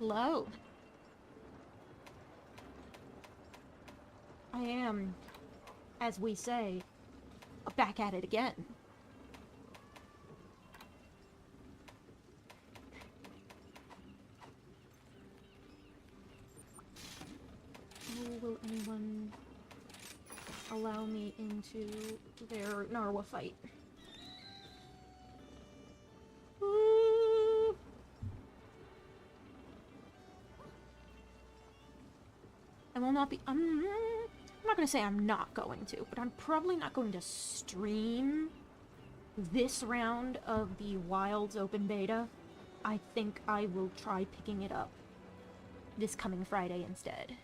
Hello. I am, as we say, back at it again. Oh, will anyone allow me into their Narwa fight? Ooh. I will not be. I'm not gonna say I'm not going to, but I'm probably not going to stream this round of the Wilds open beta. I think I will try picking it up this coming Friday instead.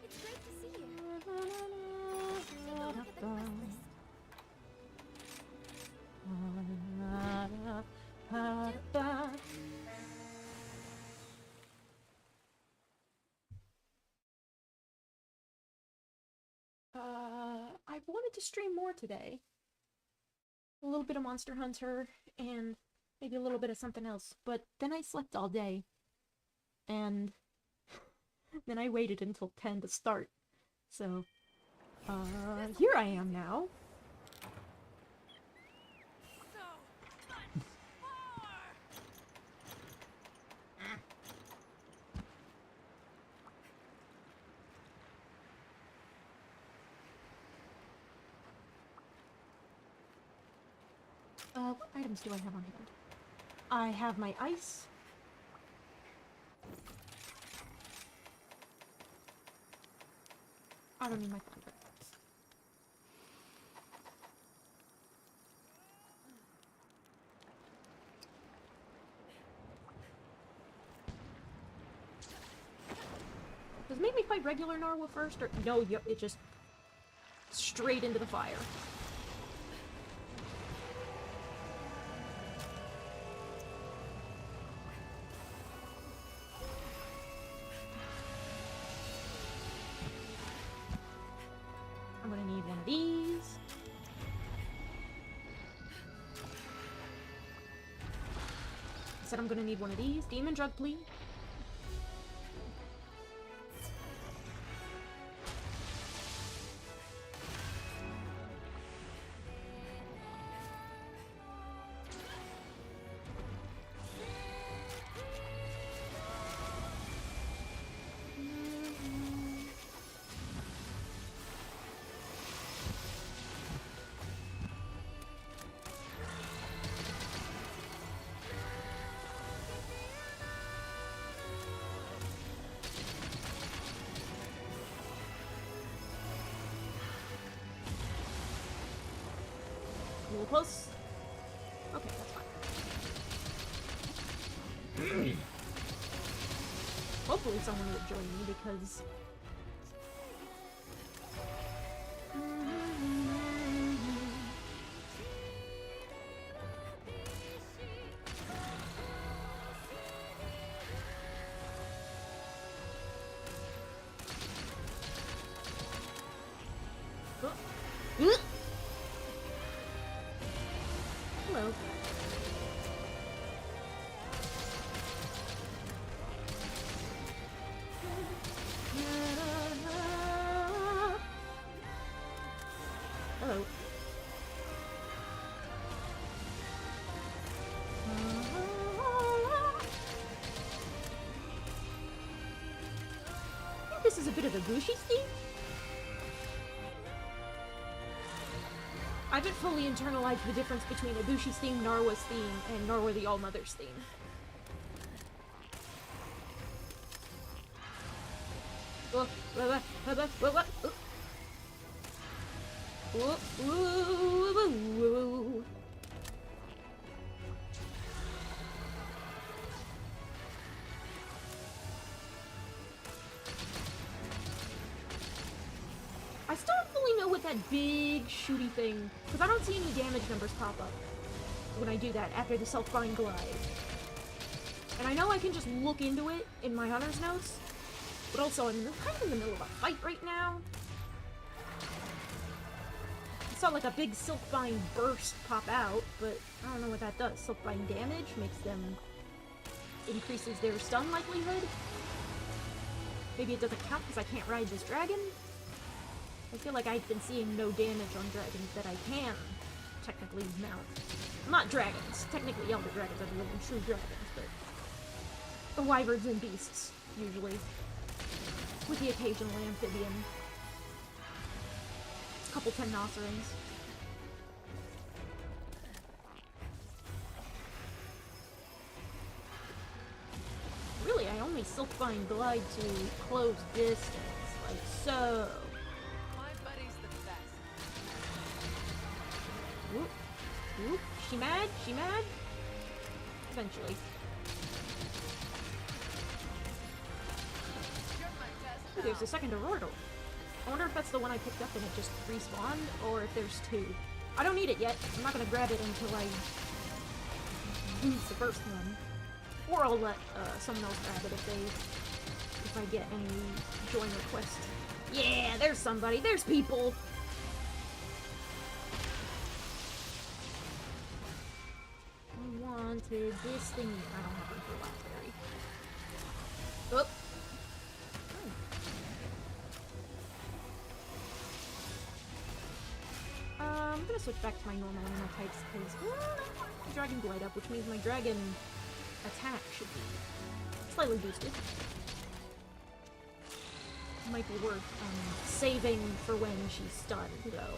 It's great to see you. Look at the quest list. I wanted to stream more today. A little bit of Monster Hunter, and maybe a little bit of something else. But then I slept all day. And then I waited until 10 to start. So, here I am now. So much more. What items do I have on hand? I have my ice. I don't need my thunder. Does it make me fight regular Narwa first, or no? It just straight into the fire. I'm gonna need one of these. I said I'm gonna need one of these. Demon drug, please. A little close. Okay, that's fine. Hopefully someone will join me because... Hello. Hello. I think this is a bit of a Gucci theme. I haven't fully internalized the difference between Ibushi's theme, Narwa's theme, and Narwa the All-Mother's theme. I still don't fully know what that big shooty thing, because I don't see any damage numbers pop up when I do that after the self-bind glide. And I know I can just look into it in my hunter's notes, but also I'm kind of in the middle of a fight right now. I saw like a big Silkbind burst pop out, but I don't know what that does. Silkbind damage makes them... increases their stun likelihood? Maybe it doesn't count because I can't ride this dragon? I feel like I've been seeing no damage on dragons that I can technically mount. Not dragons. Technically elder dragons are the living true dragons, but... the wyverns and beasts, usually. With the occasional amphibian. A couple Tennocerans. Really, I only Silkbind glide to close distance, like so. My buddy's the best. Whoop. Whoop. She mad? She mad? Eventually. You're my best Ooh, there's a second Aurora. I wonder if that's the one I picked up and it just respawned, or if there's two. I don't need it yet. I'm not gonna grab it until I use the first one. Or I'll let someone else grab it if I get any join requests. Yeah, there's somebody. There's people. I wanted this thing. I don't have one for Blackberry. Oh. I'm gonna switch back to my normal animal types because I want my dragon glide up, which means my dragon attack should be slightly boosted. Might be worth saving for when she's stunned, though.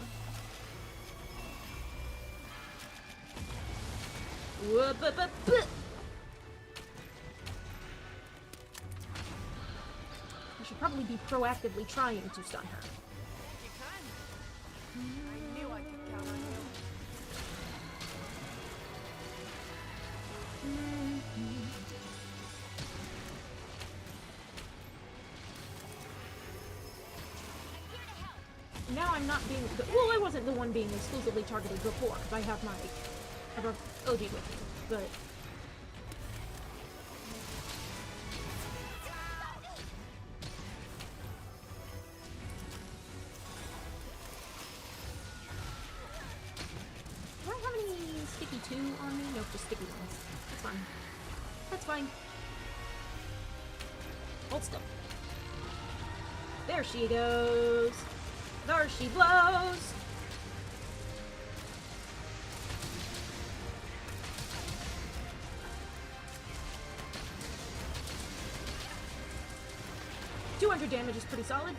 I should probably be proactively trying to stun her. You can. I knew I could count on you. Now I'm not being... well, I wasn't the one being exclusively targeted before, because I have OG with me, but... do I have any sticky 2 on me? Nope, just sticky ones. That's fine. That's fine. Hold still. There she goes! There she blows! $200 damage is pretty solid.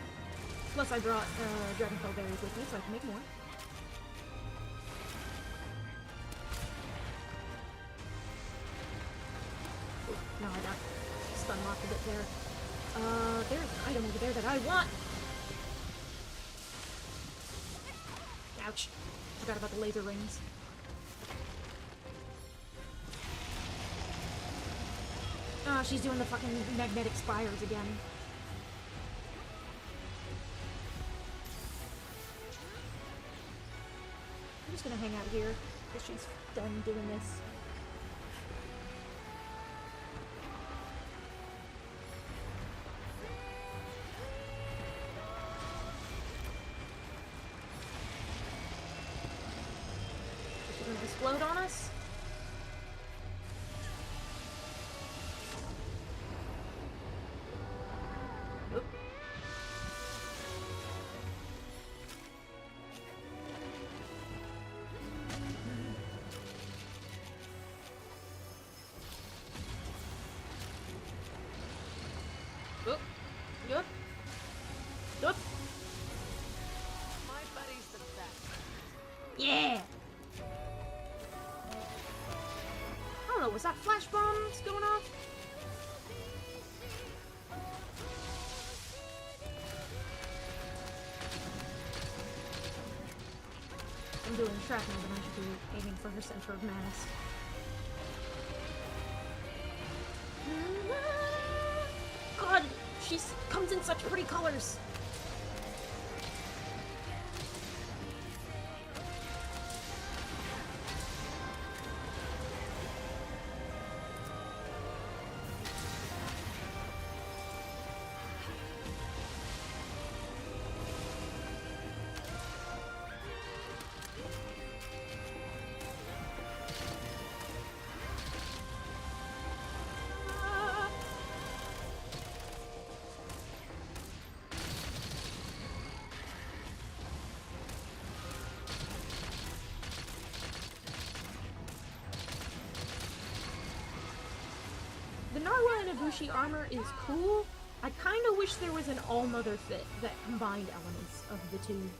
Plus I brought Dragonfell berries with me so I can make more. Ooh, no, I got stun locked a bit there. There's an item over there that I want! Ouch. Forgot about the laser rings. Oh, she's doing the fucking magnetic spires again. I'm just gonna hang out here until she's done doing this. Explode on us? Oop. Oop. Yup. Yup. My buddy's the best. Yeah! I don't know, was that flash bombs going off? I'm doing shrapnel, but I should be aiming for her center of mass. God, she comes in such pretty colors! Bushi armor is cool. I kind of wish there was an all-mother fit that combined elements of the two.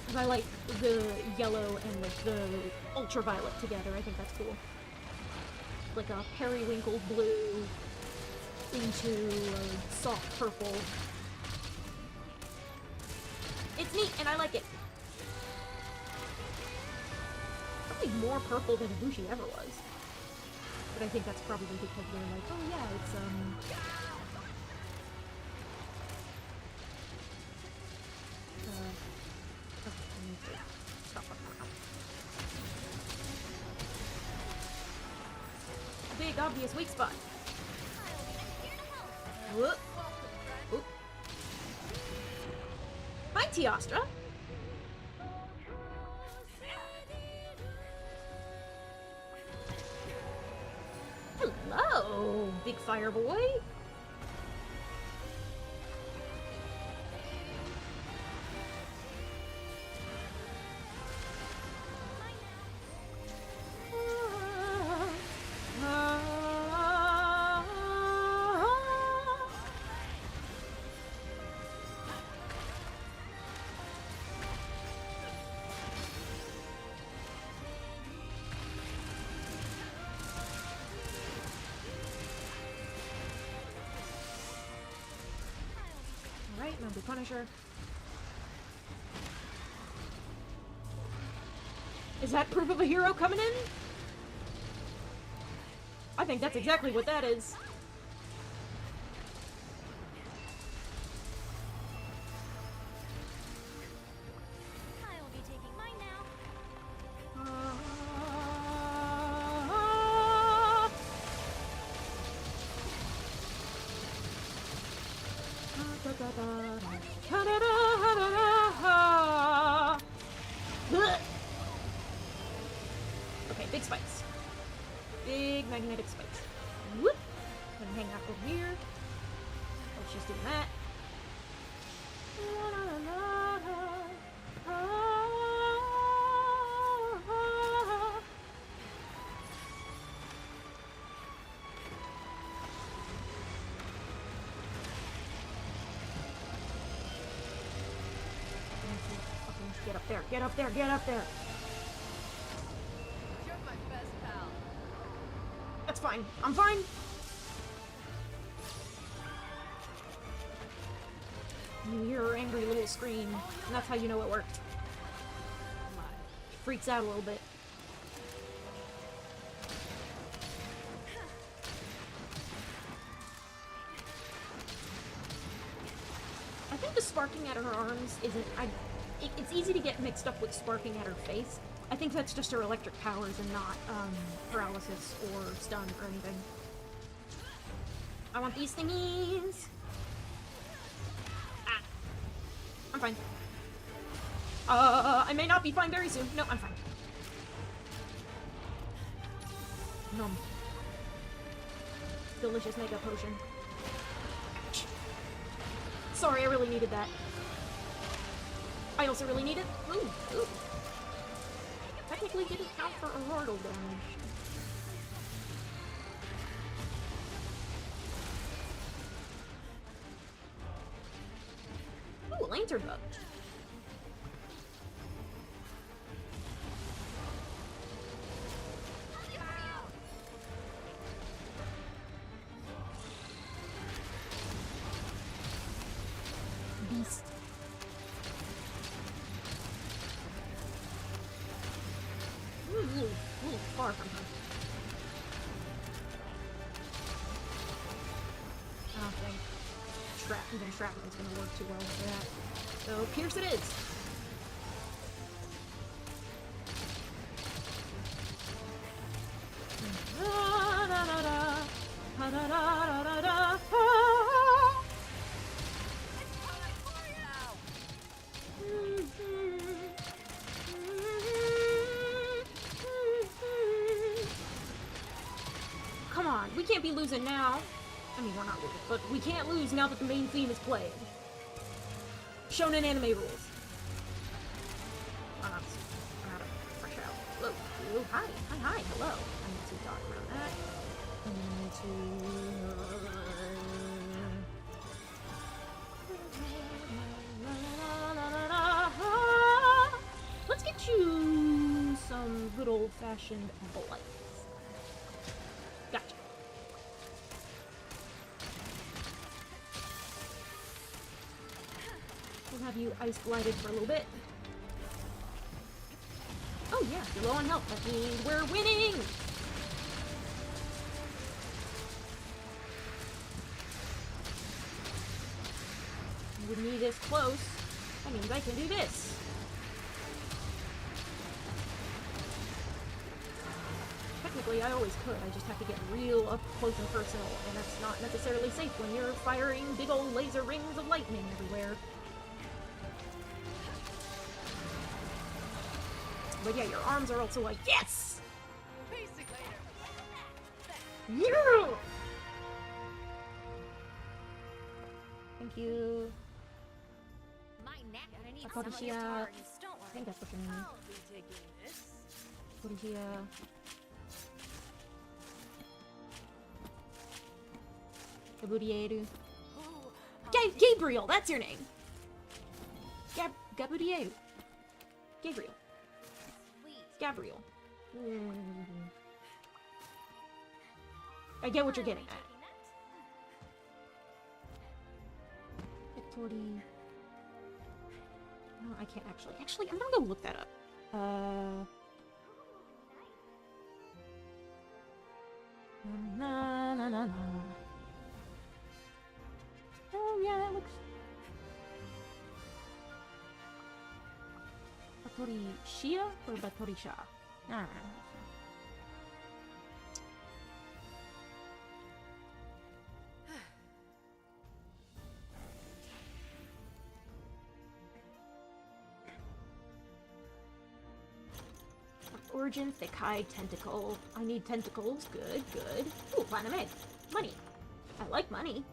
Because I like the yellow and like the ultraviolet together. I think that's cool. Like a periwinkle blue into a soft purple. It's neat, and I like it. Probably more purple than Bushi ever was. But I think that's probably because they're like, oh yeah, it's, okay, I need to stop fucking around. Big, obvious weak spot. Whoop. Oop. Hi, Teostra. Hello, big fire boy. Alright, Mounted Punisher. Is that proof of a hero coming in? I think that's exactly what that is. I'll be taking mine now. Okay, big spikes. Big magnetic spikes. Whoop! Gonna hang out over here. Oh, she's doing that. Get up there, get up there, get up there! You're my best pal. That's fine. I'm fine! You hear her angry little scream, and that's how you know it worked. She freaks out a little bit. I think the sparking at her arms isn't... it's easy to get mixed up with sparking at her face. I think that's just her electric powers and not, paralysis or stun or anything. I want these thingies! Ah. I'm fine. I may not be fine very soon. No, I'm fine. Nom. Delicious mega potion. Ouch. Sorry, I really needed that. I also really need it. Ooh, ooh. Technically didn't count for immortal damage. Ooh, a lantern bug. Beast. Ooh, far from her. I don't think even shrapnel's gonna work too well for that. So, pierce it is! Come on, we can't be losing now. I mean, we're not losing, but we can't lose now that the main theme is played. Shonen anime rules. I'm out of fresh out. Whoa. you. Hi, hi, hi, hello. I need to dart around that. I need to... Let's get you some good old-fashioned blights. Gotcha. We'll have you ice blighted for a little bit. Oh yeah, you're low on health. That means we're winning! With me this close, that means I can do this. Technically, I always could. I just have to get real up close and personal, and that's not necessarily safe when you're firing big old laser rings of lightning everywhere. But yeah, your arms are also like, yes! Yeah! Thank you. My neck. I need Apa some siya? guitars. Don't I worry. think that's what you mean. I'll be taking this. What is he, Gabriel. Ooh, Gabriel, that's your name! Gabriel. Gabriel. Sweet. Gabriel. I get what you're getting at. Victory. No, I can't actually. Actually, I'm gonna go look that up. Na na na na. Oh yeah, that looks. Batori Shia or Batori Sha? I don't know. Origin, thick-hide, tentacle. I need tentacles. Good, good. Ooh, platinum egg. Money. I like money.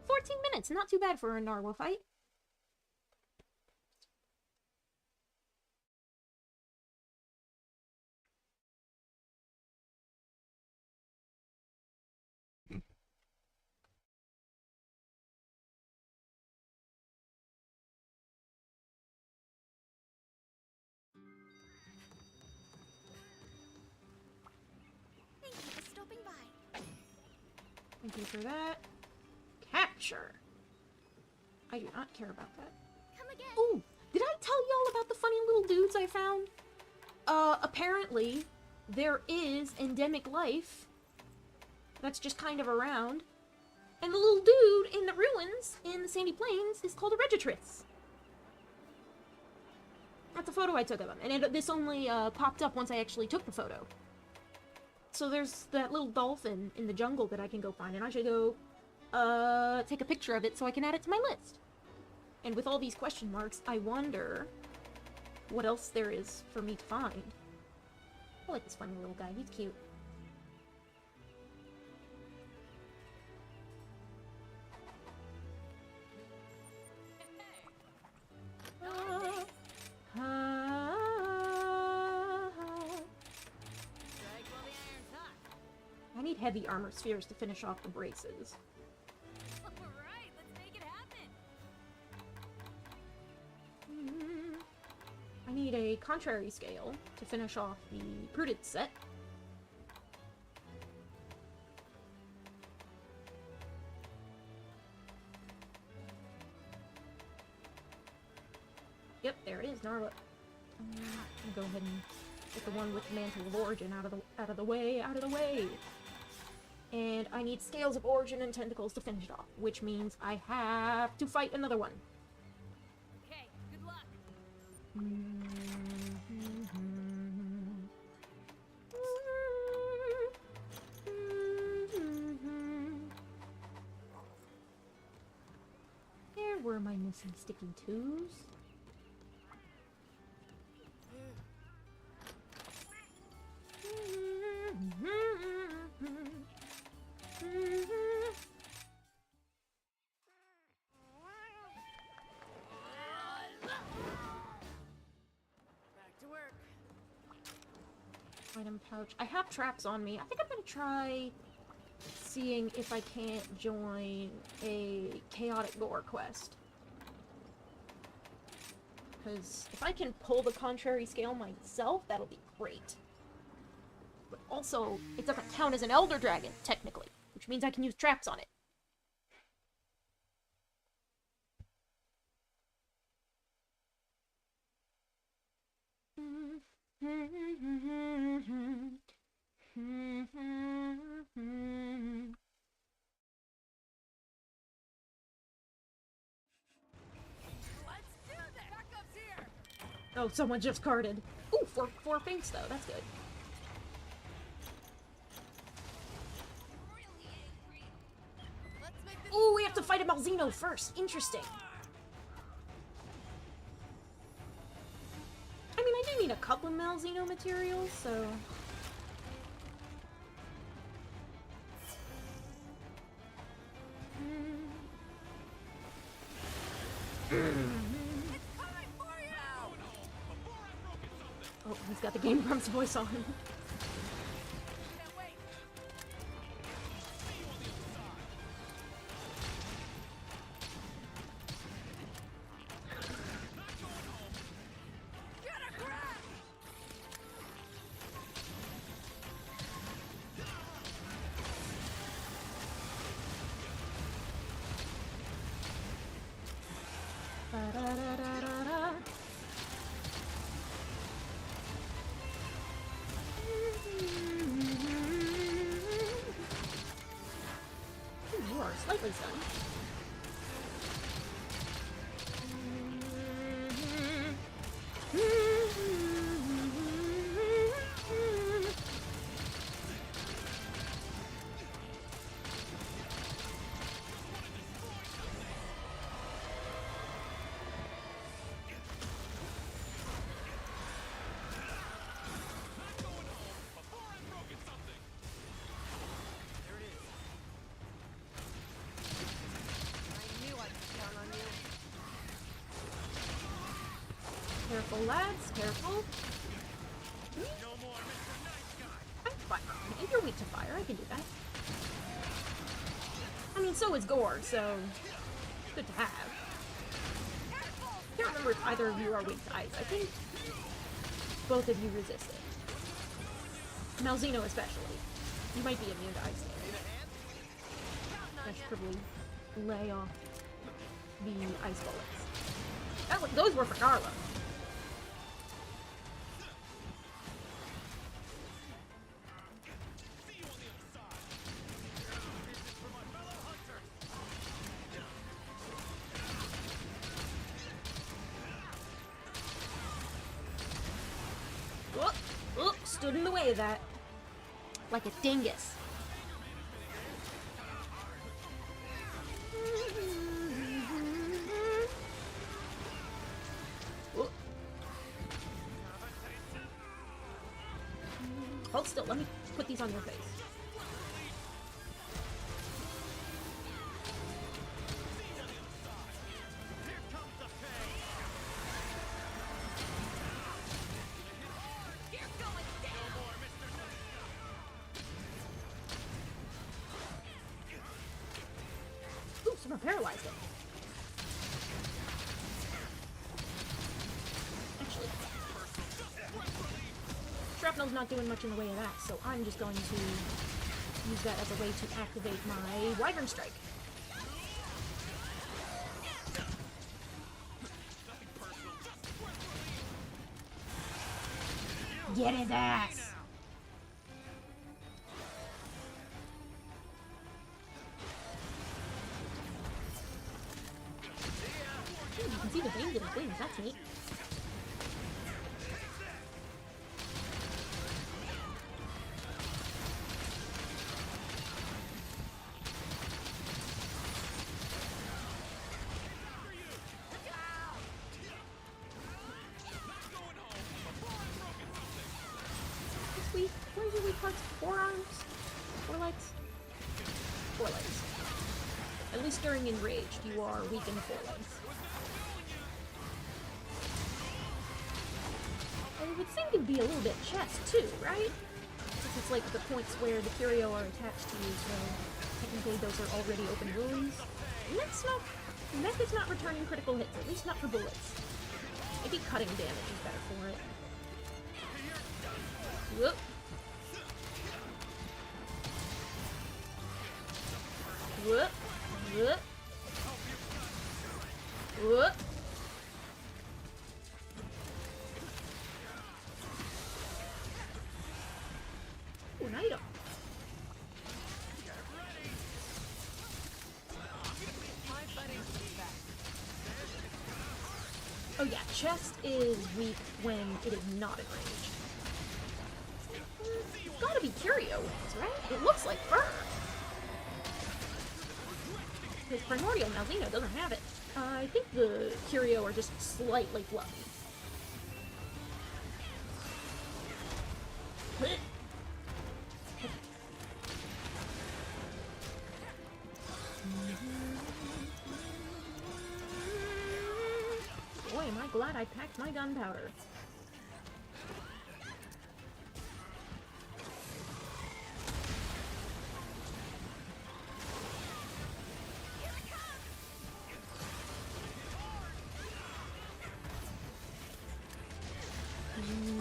14 minutes, not too bad for a Narwa fight. Thank you for stopping by. Thank you for that. Capture. I do not care about that. Come again. Ooh, did I tell y'all about the funny little dudes I found? Apparently, there is endemic life that's just kind of around. And the little dude in the ruins in the Sandy Plains is called a Regitris. That's a photo I took of him. And this only popped up once I actually took the photo. So there's that little dolphin in the jungle that I can go find. And I should go take a picture of it so I can add it to my list. And with all these question marks, I wonder what else there is for me to find. I like this funny little guy. He's cute. Strike while the iron's hot. I need heavy armor spheres to finish off the braces. Alright, let's make it happen. I need a contrary scale to finish off the Prudence set. Yep, there it is, Narwa. I'm gonna go ahead and get the one with the Mantle of Origin out of the way. And I need Scales of Origin and Tentacles to finish it off, which means I have to fight another one. Okay, good luck. There were my missing sticky twos. Back to work. couch. I have traps on me. I think I'm gonna try seeing if I can't join a chaotic gore quest. Because if I can pull the contrary scale myself, that'll be great. But also, it doesn't count as an elder dragon, technically, which means I can use traps on it. Let's do this! Backup's here! Oh, someone just carded. Ooh, four faints though, that's good. Let's make this Ooh, we have to fight a Malzeno first. Interesting. I mean, I do need a couple of Malzeno materials, so... coming for you! Oh, he's got the Game Grumps voice on. Can't wait! Get a grab! Ba-da-da-da-da-da. Ooh, you are slightly stunned. I knew I could count on you. Careful, lads, careful. I'm fine. If you're weak to fire, I can do that. I mean, so is Gore, so good to have. I can't remember if either of you are weak to ice. I think both of you resist it. Malzeno especially. You might be immune to ice damage. I should probably lay off the ice bullets. Those were for Garlo. Stood in the way of that. Like a dingus. Hold still, let me put these on your face. Ooh, someone paralyzed it. Actually, shrapnel's not doing much in the way of that, so I'm just going to use that as a way to activate my Wyvern Strike. Get his ass! Ooh, you can see the veins in his wings, that's neat. Weak. Where's your weak parts? Forearms? Forelegs? Forelegs. At least during enraged, you are weak in the forelegs. I would think it'd be a little bit chest too, right? It's like the points where the curio are attached to you, so technically those are already open wounds. Mech is not returning critical hits, at least not for bullets. Maybe cutting damage is better for it. Whoop. Whoop. Whoop. Whoop. Ooh, an item. Oh yeah, chest is weak when it is not in range. It's gotta be curio wings, right? It looks like fur. Because primordial Malzeno doesn't have it. I think the curio are just slightly fluffy. Boy, am I glad I packed my gunpowder.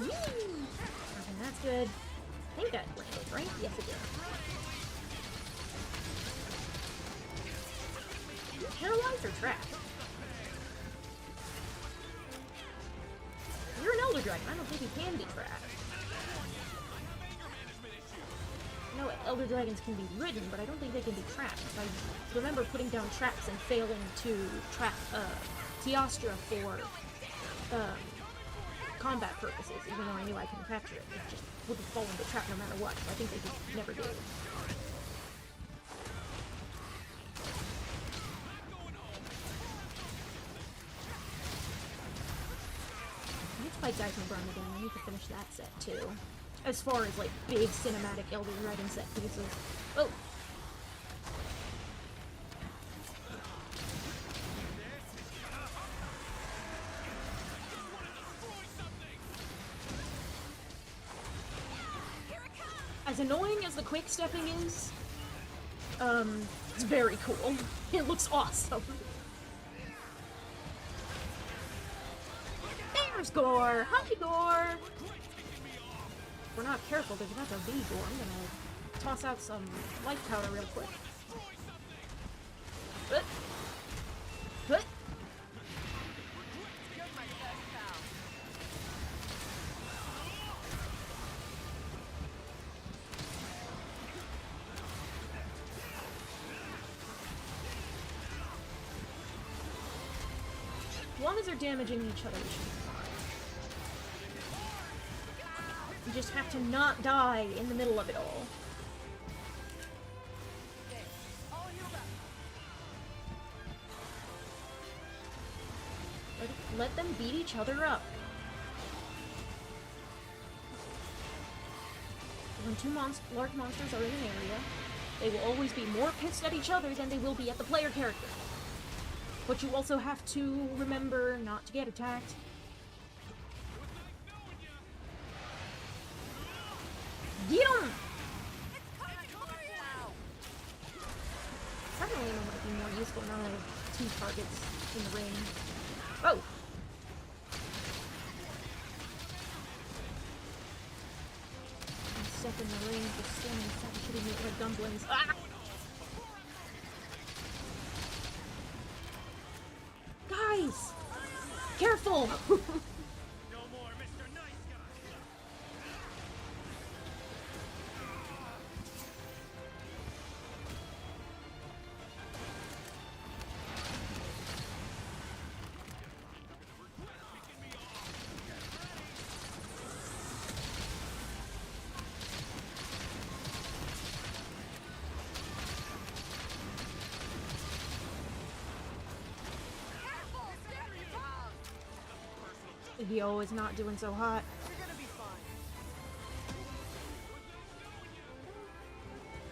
Okay, that's good. I think that landed, right? Yes, it did. Paralyzed or trapped? You're an Elder Dragon. I don't think you can be trapped. No, Elder Dragons can be ridden, but I don't think they can be trapped. I remember putting down traps and failing to trap Teostra for combat purposes, even though I knew I couldn't capture it. It just wouldn't fall into trap no matter what. I think they just never did. I need to fight Geismabron again. I need to finish that set too. As far as like big cinematic Elder Dragon set pieces. Oh! As annoying as the quick stepping is, it's very cool. It looks awesome. There's Gore! Hi, Gore! If we're not careful, there's about to be Gore. I'm gonna toss out some light powder real quick. But, as long as they're damaging each other, we should be fine. You just have to not die in the middle of it all. Let them beat each other up. When two large monsters are in an area, they will always be more pissed at each other than they will be at the player character. But you also have to remember not to get attacked. Get him! Suddenly, might be more useful now that I have two targets in the ring. Oh! Step in the ring for standing inside shooting me like dumplings. Ah! Guys! Careful! Yo is not doing so hot.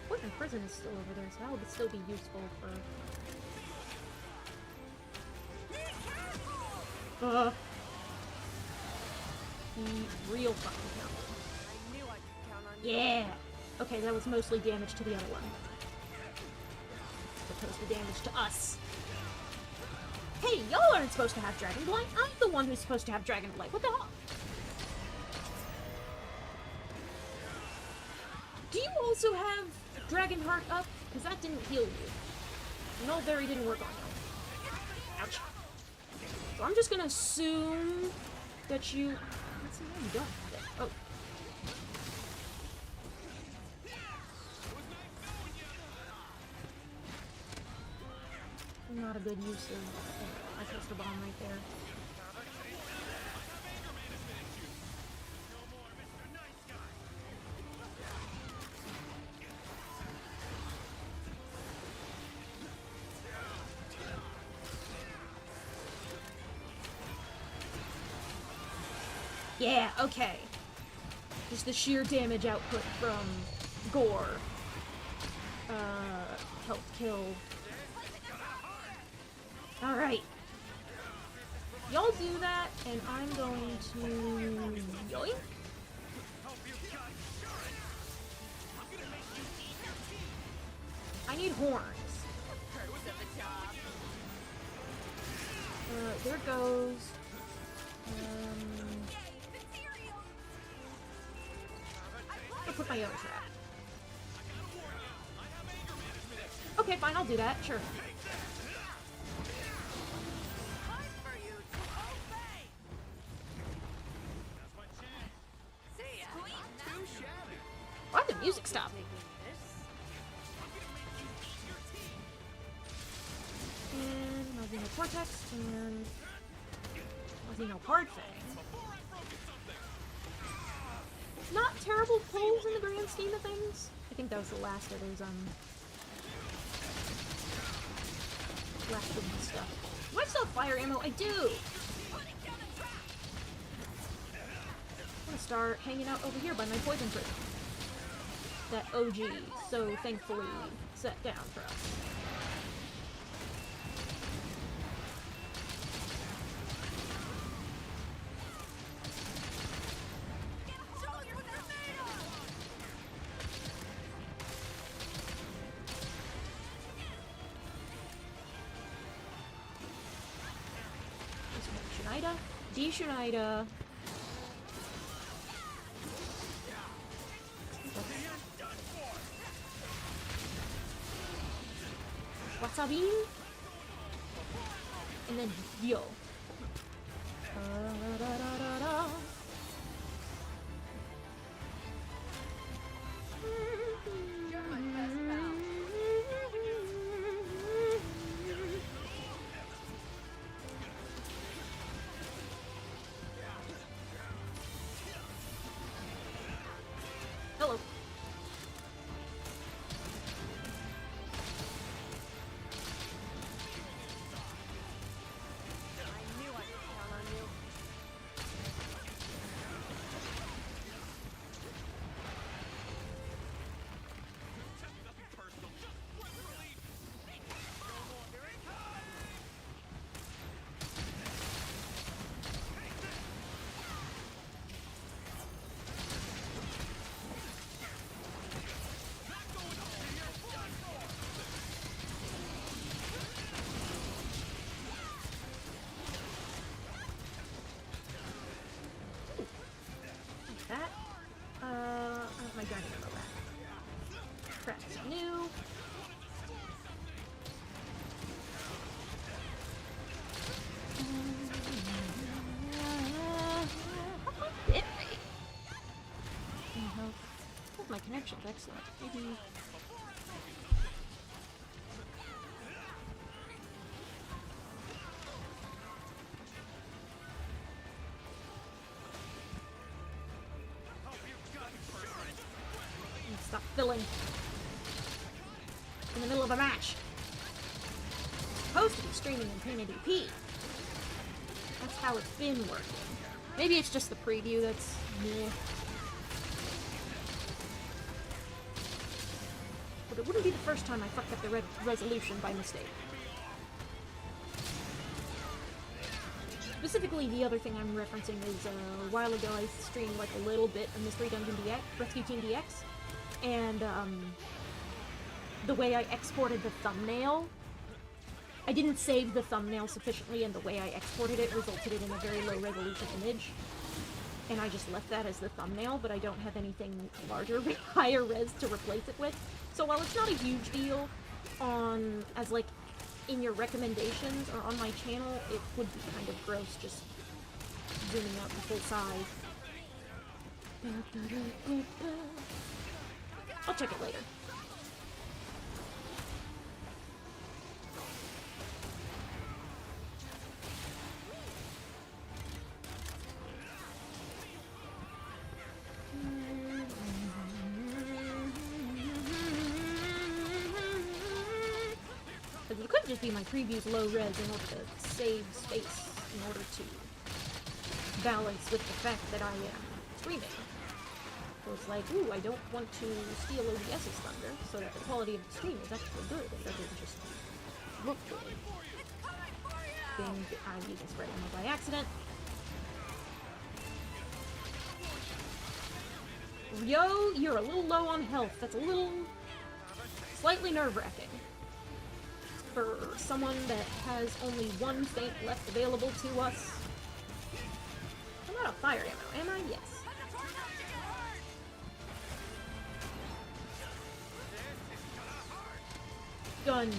Poison Prison is still over there, so that would still be useful for the real fucking count. I knew I could count on Yeah! Okay, that was mostly damage to the other one. As opposed to damage to us. Hey, y'all aren't supposed to have Dragonblight. I'm the one who's supposed to have Dragonblight. What the hell? Do you also have Dragonheart up? Because that didn't heal you. Nullberry didn't work on you. Ouch. So I'm just gonna assume that you... Let's see, no, you don't have it. Oh. Not a good use of my cluster bomb right there. Yeah, okay. Just the sheer damage output from Gore. Helped kill. Alright. Y'all do that, and I'm going to... Yoink? I need horns. There goes... I'll put my own trap. Okay, fine, I'll do that, sure. Why'd the music stop? And Malvino Cortex, and Malvino Hard Fang. Not terrible pulls in the grand scheme of things. I think that was the last of those, last of the stuff. Do I still have fire ammo? I do! I'm gonna start hanging out over here by my poison prison. That OG so thankfully set down for us. Shunida, D-Shunida. Wasabi, and then yo. Hello. That. I have my dragon ammo back. Crap, is new. Bit rate. Oh, my connection's excellent. Maybe. Stop filling in the middle of a match. Supposed to be streaming in 1080p. That's how it's been working. Maybe it's just the preview that's meh. But it wouldn't be the first time I fucked up the resolution by mistake. Specifically, the other thing I'm referencing is a while ago I streamed like a little bit of Mystery Dungeon DX, Rescue Team DX, and the way I exported the thumbnail, I didn't save the thumbnail sufficiently, and the way I exported it resulted in a very low resolution image. And I just left that as the thumbnail, but I don't have anything larger, higher res to replace it with. So while it's not a huge deal as like, in your recommendations or on my channel, it would be kind of gross just zooming out the full size. I'll check it later. Because it could just be my preview's low res in order to save space, in order to balance with the fact that I am streaming. So it's like, ooh, I don't want to steal OBS's thunder, so that the quality of the stream is actually good, and doesn't just look good. I'm using spread ammo by accident. Yo, you're a little low on health. That's a little... slightly nerve-wracking. For someone that has only one feint left available to us. I'm out of fire ammo, am I? Yes. Gun.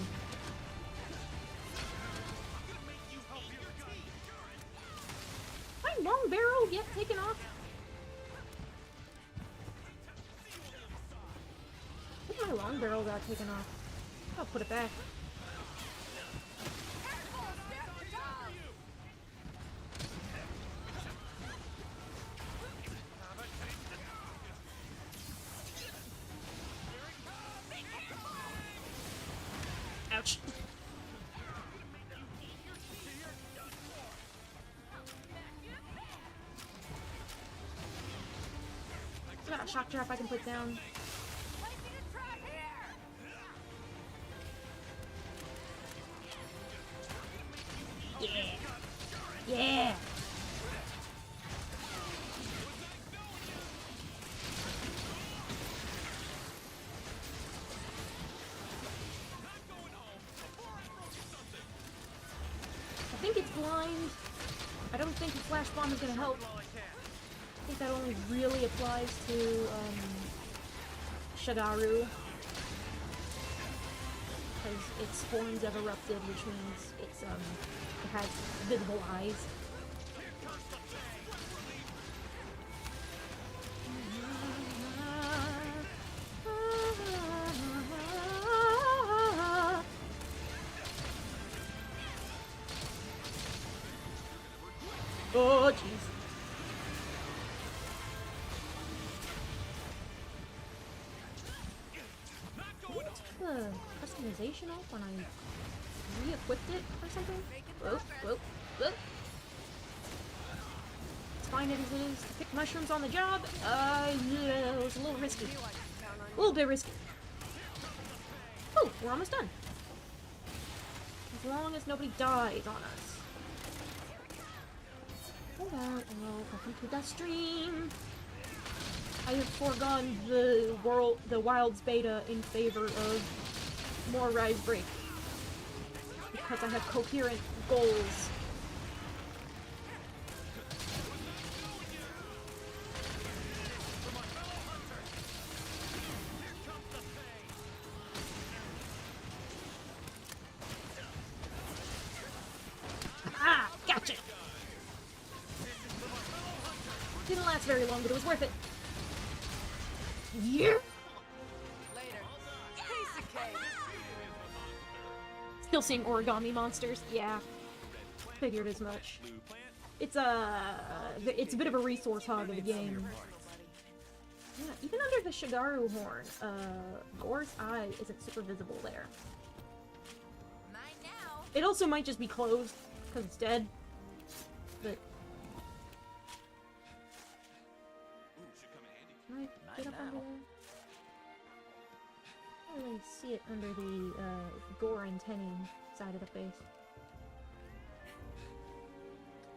My long barrel yet taken off? I think my long barrel got taken off. I'll put it back. Ouch. Is that a shock trap I can put down? Yeah. Yeah. I think it's blind. I don't think the flash bomb is gonna help. I think that only really applies to Shadaru. Because its horns have erupted, which means it's it has visible eyes. Oh, jeez. The customization off when I re-equipped it or something? Whoa, whoa, whoa. It's fine as it is to pick mushrooms on the job. Yeah, it was a little risky. A little bit risky. Oh, we're almost done. As long as nobody dies on us. Hold on, welcome to the stream. I have foregone the Wilds beta in favor of more risebreak. Because I have coherent goals. Ah, gotcha! Didn't last very long, but it was worth it. Yeah! Still seeing origami monsters? Yeah. Figured as much. It's a bit of a resource hog of the game. Yeah, even under the Shigaru horn, Gore's eye isn't super visible there. It also might just be closed, because it's dead. But... can I get up under there? I don't really see it under the, Gore antennae side of the face.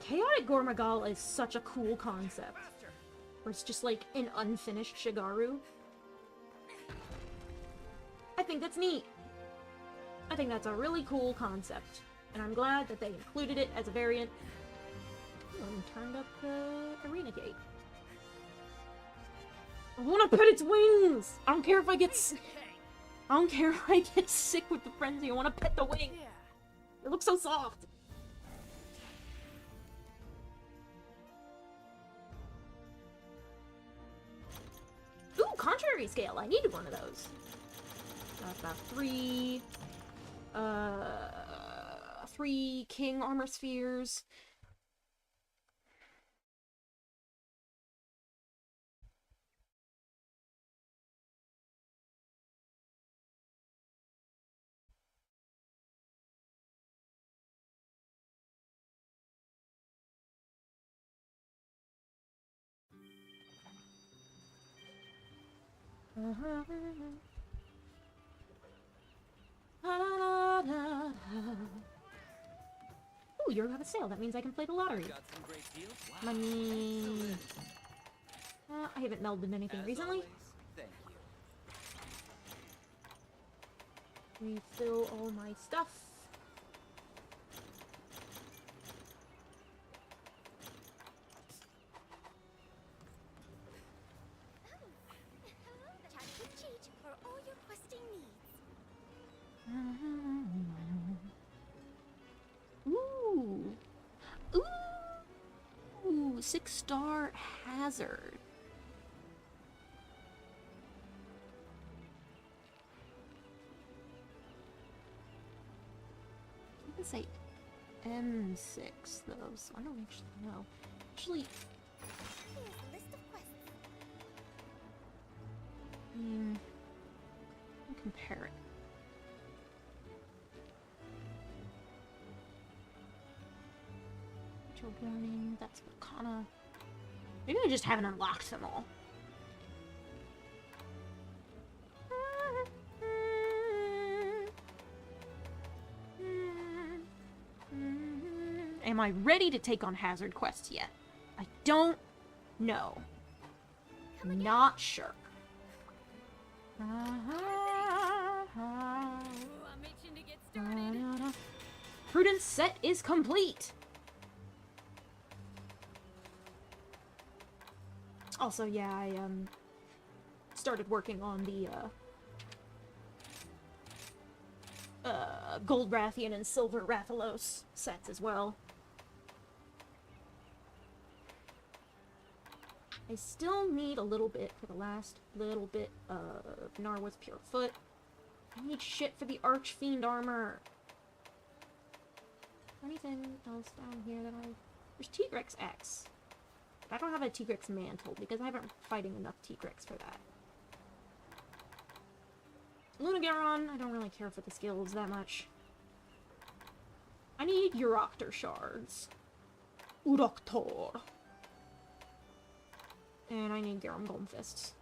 Chaotic Gormagal is such a cool concept. Where it's just like an unfinished Shigaru. I think that's neat. I think that's a really cool concept. And I'm glad that they included it as a variant. And turned up the arena gate. I want to pet its wings! I don't care if I get I don't care if I get sick with the frenzy. I want to pet the wing. It looks so soft. Ooh, contrary scale. I needed one of those. Got about three king armor spheres. Ooh, you have a sale. That means I can play the lottery. Got some great deals. Wow. Money. I haven't melded anything As recently. always, thank you. Refill all my stuff. Chat with Cheech for all your questing needs. Ooh. Ooh. 6-star hazard. I can say M6 though, so I don't actually know. Actually, Here's a list of quests. I'll compare it. Warning, that's Wakana. Maybe I just haven't unlocked them all. Am I ready to take on Hazard quests yet? I don't know. Not sure. Ooh, I'm itching to get started. Prudence set is complete. Also, yeah, I started working on the Gold Rathian and Silver Rathalos sets as well. I still need a little bit for the last little bit of Narwa's Pure Foot. I need shit for the Archfiend armor. Anything else down here that There's Tigrex X. I don't have a Tigrex mantle because I haven't fighting enough Tigrex for that. Lunageron, I don't really care for the skills that much. I need Euroctor shards. Uroctor. And I need Garum Golden Fists.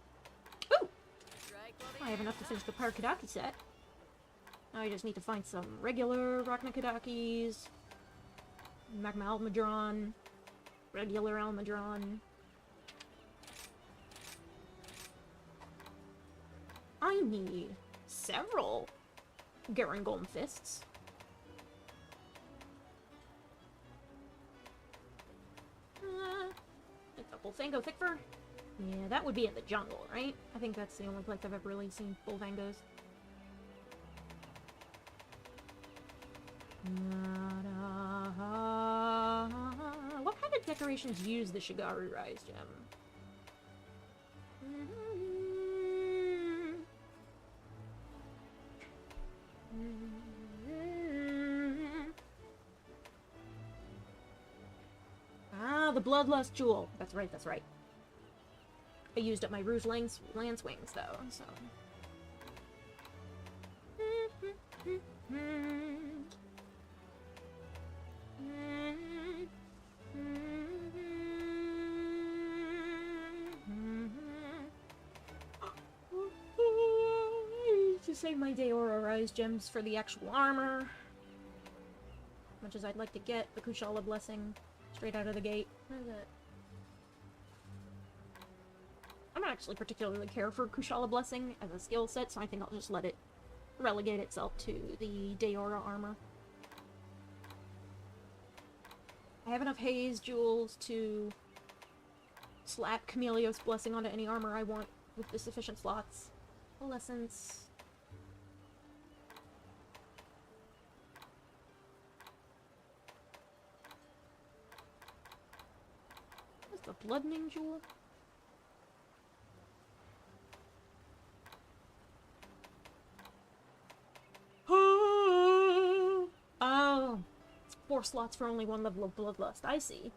Ooh! I have enough to finish the Parakadaki set. Now I just need to find some regular Rachnikadakis. Magma Almadron. Regular Almadron. I need several Garangolm Fists. A couple Fango Thickfur. Yeah, that would be in the jungle, right? I think that's the only place I've ever really seen full Fangos. What kind of decorations use the Shigaru Rise Gem? Ah, the Bloodlust Jewel. That's right, that's right. I used up my Rouge Lance Wings, though, so... To save my Deora Rise gems for the actual armor. Much as I'd like to get the Kushala Blessing. Straight out of the gate. What is it? I don't actually particularly care for Kushala Blessing as a skill set, so I think I'll just let it relegate itself to the Deora armor. I have enough Haze jewels to slap Chameleos Blessing onto any armor I want with the sufficient slots. Essence. What's the Bloodening Jewel? Oh, it's 4 slots for only 1 level of Bloodlust. I see.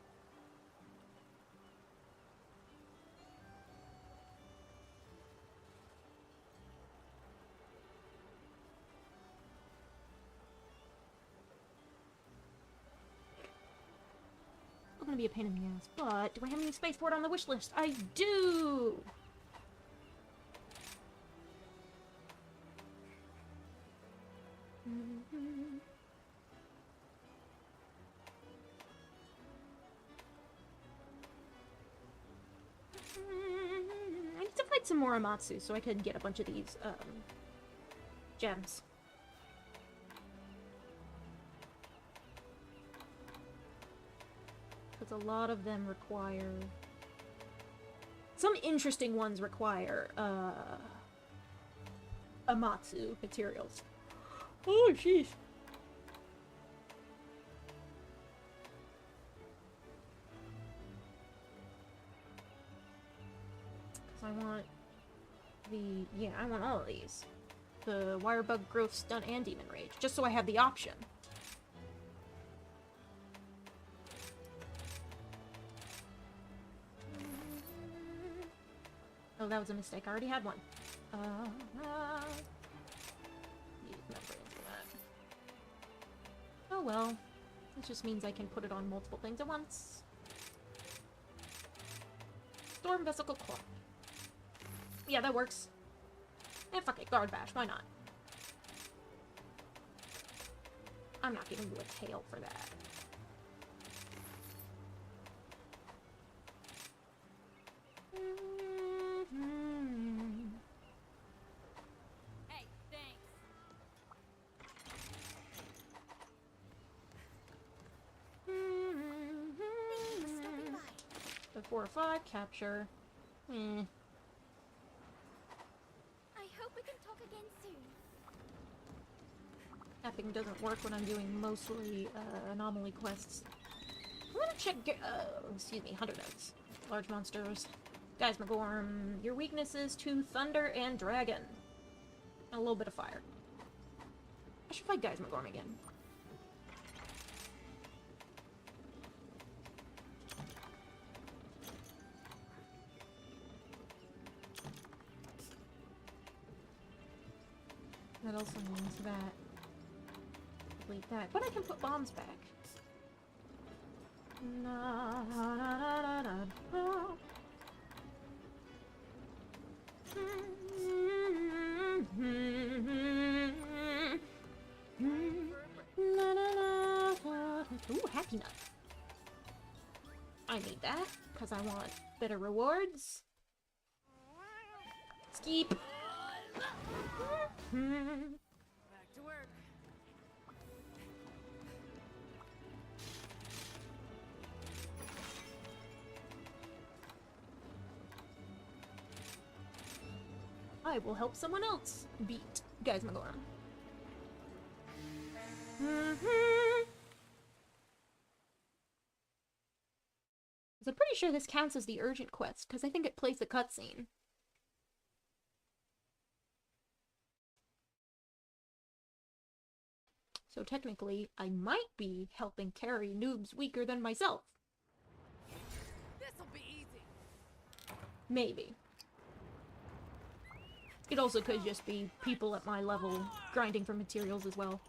Gonna be a pain in the ass, but do I have any space for it on the wish list? I do! I need to fight some more Amatsu so I can get a bunch of these, gems. Because a lot of them require... Some interesting ones require, Amatsu materials. Oh, jeez. I want the... yeah, I want all of these. The Wirebug, Growth, Stun, and Demon Rage. Just so I have the option. Oh, that was a mistake. I already had one. Oh well. It just means I can put it on multiple things at once. Storm Vesicle Claw. Yeah, that works. And fuck it, Guard Bash, why not? I'm not giving you a tail for that. Hey, thanks. Thanks for stopping by. The 4 or 5, capture. Eh. I hope we can talk again soon. Tapping doesn't work when I'm doing mostly anomaly quests. I'm gonna check. Excuse me, Hunter Notes. Large monsters. Guys, McGorm, your weakness is to thunder and dragon. And a little bit of fire. I should fight Guys McGorm again. That also means that. Delete that. But I can put bombs back. Na, na, na, na, na, na. Ooh, Happy Nut. I need that, because I want better rewards. Skeep. Back to work. I will help someone else beat Guys McGorm. I'm pretty sure this counts as the urgent quest, because I think it plays the cutscene. So technically, I might be helping carry noobs weaker than myself. This'll be easy. Maybe. It also could just be people at my level grinding for materials as well.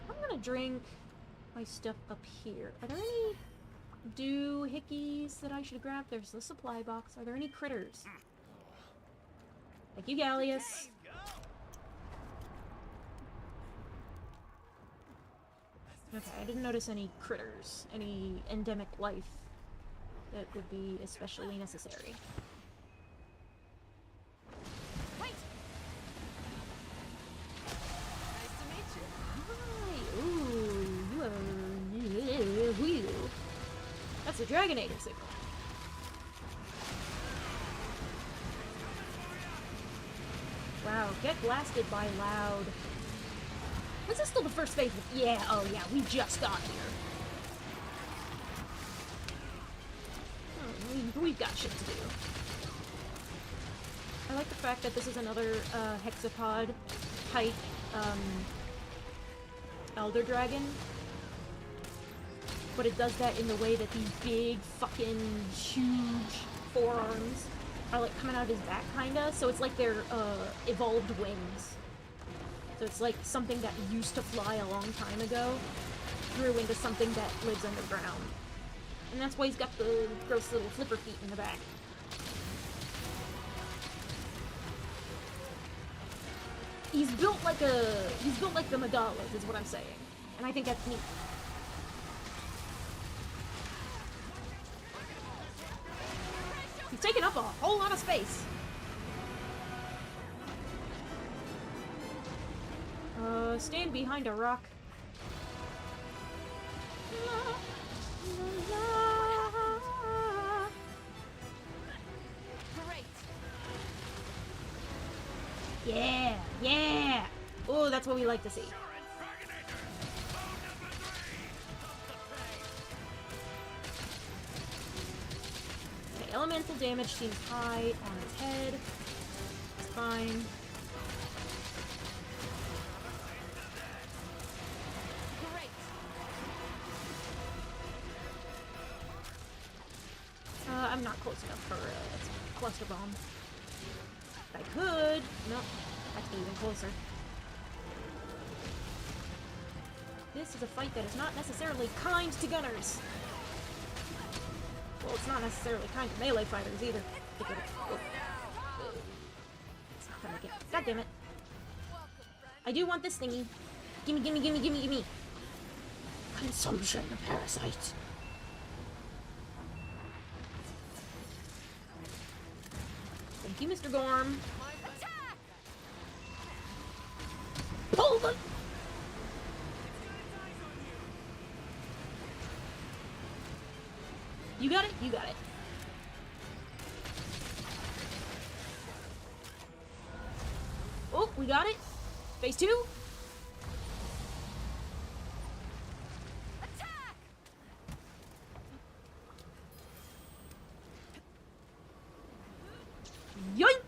I'm gonna drink my stuff up here. Are there any doohickeys that I should grab? There's the supply box. Are there any critters? Thank you, Gallius. Okay, I didn't notice any critters, any endemic life that would be especially necessary. Wait! Nice to meet you. Hi! Ooh, you are... Who you? That's a Dragonator signal. Wow, get blasted by Loud. Was this still the first phase? Yeah, oh yeah, we just got here. Oh, we've got shit to do. I like the fact that this is another hexapod type Elder Dragon. But it does that in the way that these big, fucking, huge forearms are like coming out of his back, kinda. So it's like they're evolved wings. So it's like something that used to fly a long time ago grew into something that lives underground. And that's why he's got the gross little flipper feet in the back. He's built like the Megalas, is what I'm saying. And I think that's neat. He's taking up a whole lot of space. Stand behind a rock. Great. Yeah, yeah. Oh, that's what we like to see. Okay, elemental damage seems high on his head. It's fine. Great. I'm not close enough for a cluster bomb. I could. No, that's even closer. This is a fight that is not necessarily kind to gunners. Well, it's not necessarily kind to melee fighters either. Look at it. Oh. It's not gonna get. God damn it! I do want this thingy. Gimme, gimme, gimme, gimme, gimme. Consumption parasite. Thank you, Mr. Gorm. Attack! Pull the. You got it? You got it. Oh, we got it. Phase 2. Attack! Yoink!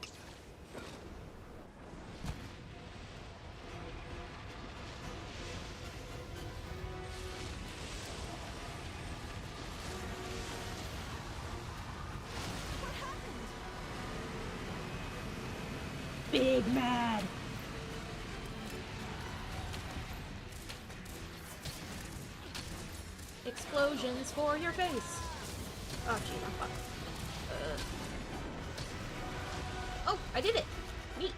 Big mad. Explosions for your face. Oh, gee, I'm fucked. Oh, I did it. Neat.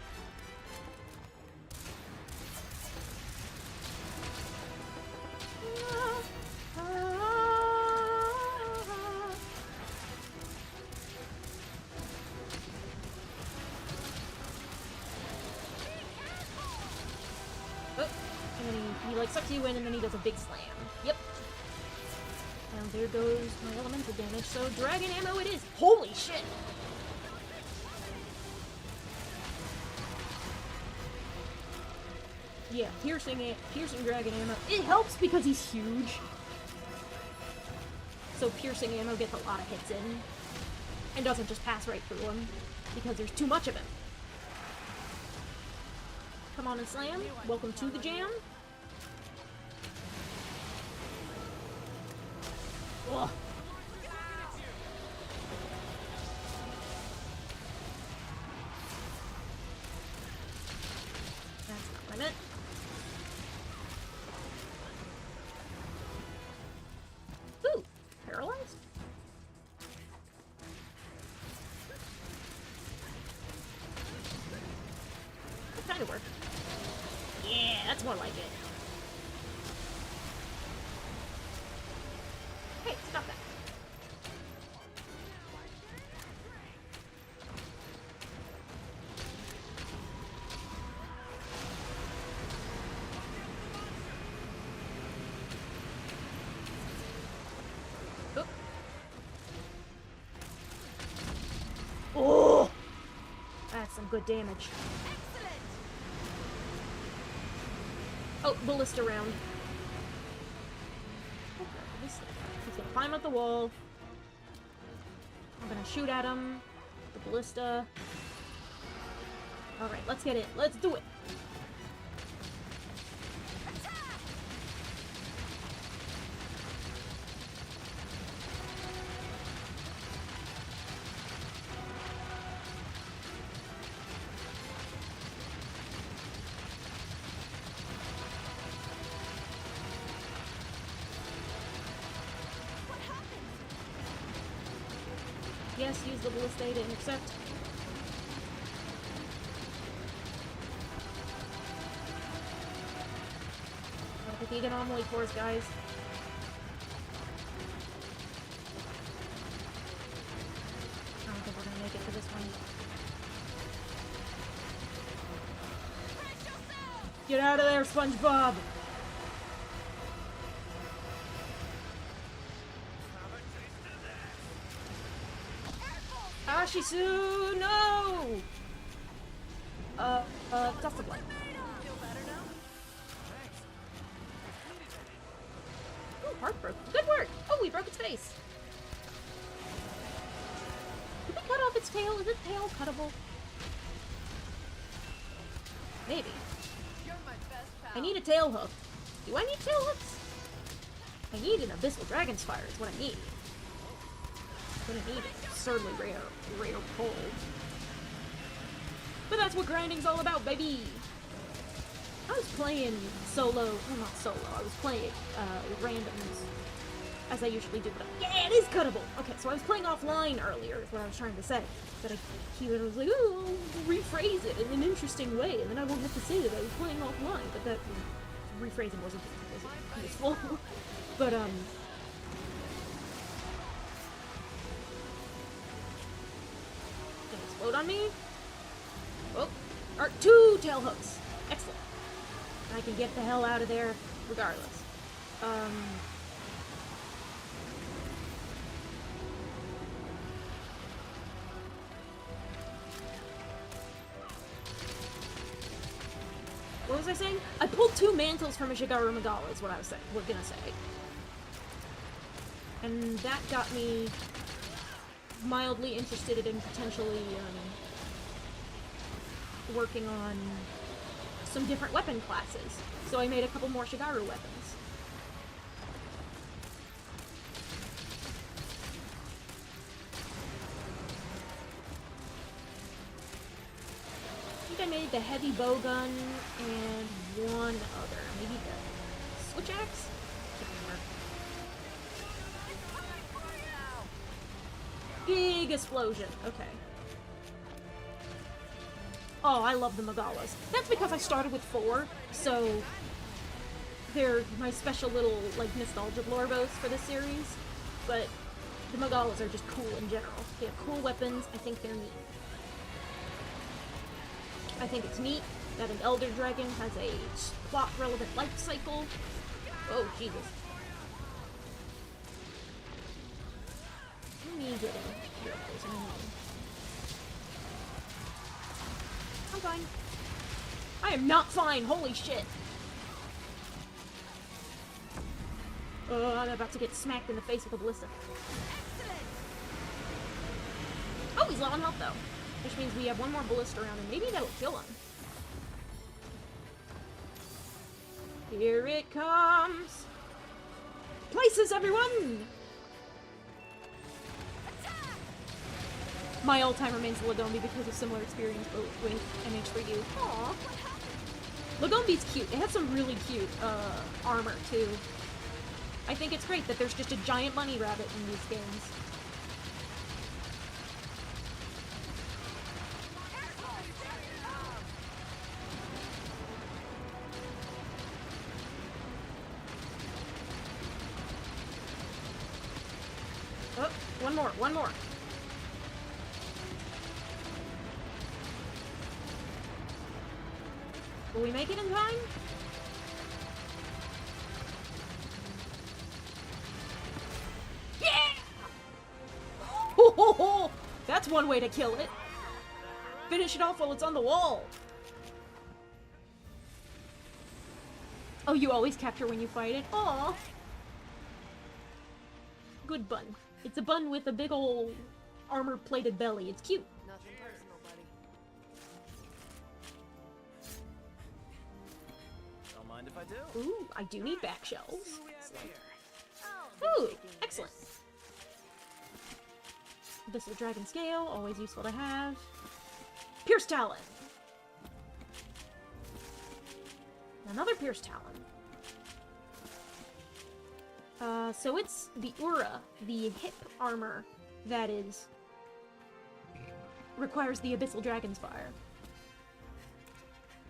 Oh, and then he like sucks you in and then he does a big slam. Yep. And there goes my elemental damage, so dragon ammo it is. Holy shit! Yeah, piercing dragon ammo. It helps because he's huge. So piercing ammo gets a lot of hits in. And doesn't just pass right through him. Because there's too much of him. Come on and slam. Welcome to the jam. Ugh. That's not what I meant. Ooh, paralyzed? That kind of worked. Yeah, that's more like it. good damage. Excellent. Oh, ballista round. He's gonna climb up the wall. I'm gonna shoot at him. The ballista. Alright, let's get it. Let's do it. Yes, use the ballista to intercept. Gotta put the anomaly force, guys. I don't think we're gonna make it for this one. Get out of there, SpongeBob! Ashisu, no! Dust the blood. Feel better now? Ooh, heartbroken. Good work! Oh, we broke its face! Did we cut off its tail? Is its tail cuttable? Maybe. You're my best pal. I need a tail hook. Do I need tail hooks? I need an abyssal dragon's fire is what I need. I'm gonna need an absurdly rare pull. But that's what grinding's all about, baby! I was playing solo, well not solo, I was playing randoms, as I usually do, but yeah, it is cuttable! Okay, so I was playing offline earlier, is what I was trying to say. But he was like, oh, I'll rephrase it in an interesting way, and then I won't have to say that I was playing offline, but that rephrasing wasn't useful. But, Can it explode on me? Oh, or 2 tail hooks. Excellent. I can get the hell out of there regardless. What was I saying? I pulled 2 mantles from a Shigaru Magala is what I was gonna say. And that got me mildly interested in potentially working on some different weapon classes. So I made a couple more Shigaru weapons. I think I made the heavy bowgun and one other. Maybe the switch axe? Can't remember. Big explosion. Okay. Oh, I love the Magalas. That's because I started with 4, so they're my special little, like, nostalgia blorbos for this series. But the Magalas are just cool in general. They have cool weapons. I think they're neat. I think it's neat that an Elder Dragon has a plot-relevant life cycle. Oh, Jesus. Let me get in here, please. I'm fine. I am not fine! Holy shit! I'm about to get smacked in the face with a ballista. Oh, he's low on health though. Which means we have one more ballista around and maybe that'll kill him. Here it comes! Places, everyone! My all-time remains Lagombi because of similar experience both with MH3U. Aww. Lagombi's cute. It has some really cute armor too. I think it's great that there's just a giant bunny rabbit in these games. Oh, one more. Will we make it in time? Yeah! That's one way to kill it. Finish it off while it's on the wall! Oh, you always capture when you fight it? Aww! Good bun. It's a bun with a big ol' armor-plated belly. It's cute. Nothing personal, buddy. Don't mind if I do. Ooh, I do need back shells. See what we have here. Ooh, excellent. Abyssal Dragon Scale, always useful to have. Pierce Talon! Another Pierce Talon. So it's the Ura, the hip armor, that requires the Abyssal Dragon's Fire.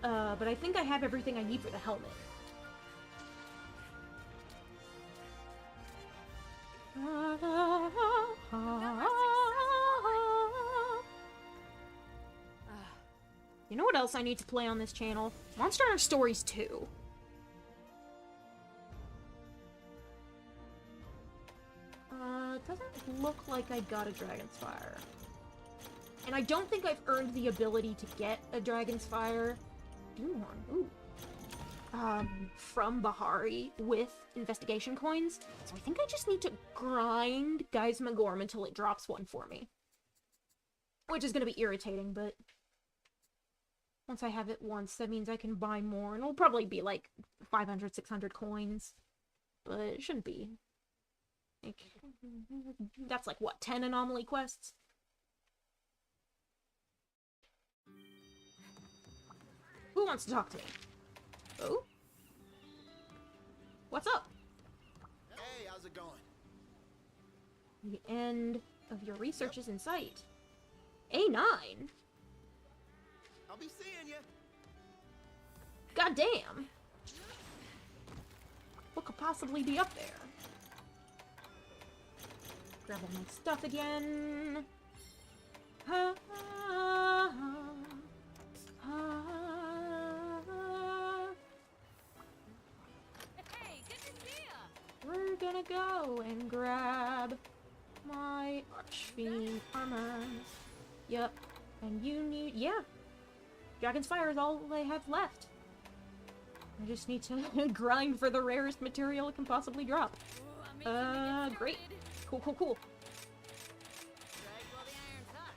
But I think I have everything I need for the helmet. You know what else I need to play on this channel? Monster Hunter Stories 2. It doesn't look like I got a Dragon's Fire. And I don't think I've earned the ability to get a Dragon's Fire from Bahari with investigation coins. So I think I just need to grind Guys Magorm until it drops one for me. Which is gonna be irritating, but once I have it once, that means I can buy more, and it'll probably be like 500, 600 coins. But it shouldn't be. Like, that's like, what, 10 anomaly quests? Who wants to talk to me? Oh? What's up? Hey, how's it going? The end of your research is in sight. A9? I'll be seeing you. Goddamn! What could possibly be up there? Grab all my stuff again. Ha, ha, ha, Hey, good to see ya! we're gonna go and grab my Archfiend armor. Yup. And you need... yeah. Dragon's Fire is all I have left. I just need to grind for the rarest material it can possibly drop. Ooh, I'm itching to get Great. started. Cool, cool, cool. Strike while the iron's hot.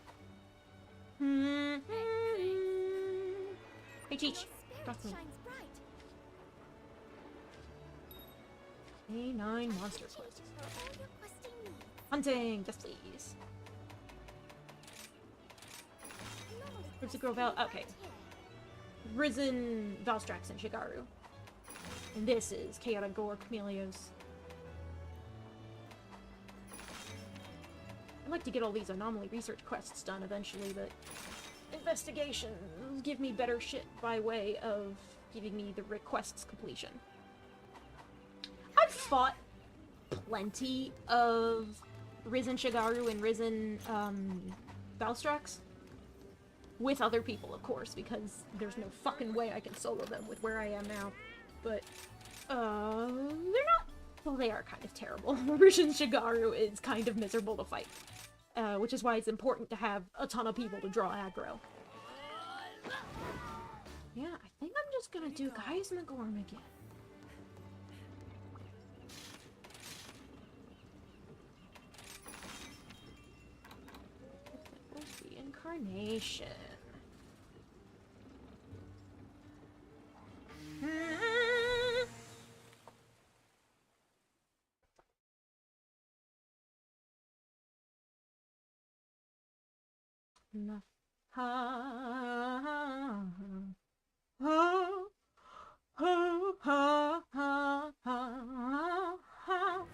Hey, Cheech. Your Talk to spirit me. shines bright. A9 monster quest. For all your questing needs. Hunting, yes please. Normally Where's the quests girl Val? lead Okay. right here. Risen, Valstrax, and Shigaru. And this is Chaotic Gore, Chameleos. I'd like to get all these anomaly research quests done eventually, but investigations give me better shit by way of giving me the request's completion. I've fought plenty of Risen Shigaru and Risen Valstrax. With other people, of course, because there's no fucking way I can solo them with where I am now. But, they're not... well, they are kind of terrible. Risen Shigaru is kind of miserable to fight. Which is why it's important to have a ton of people to draw aggro. Yeah, I think I'm just gonna do Guys Magorm again. Reincarnation. Na- ha ha ha ha ha ha ha ha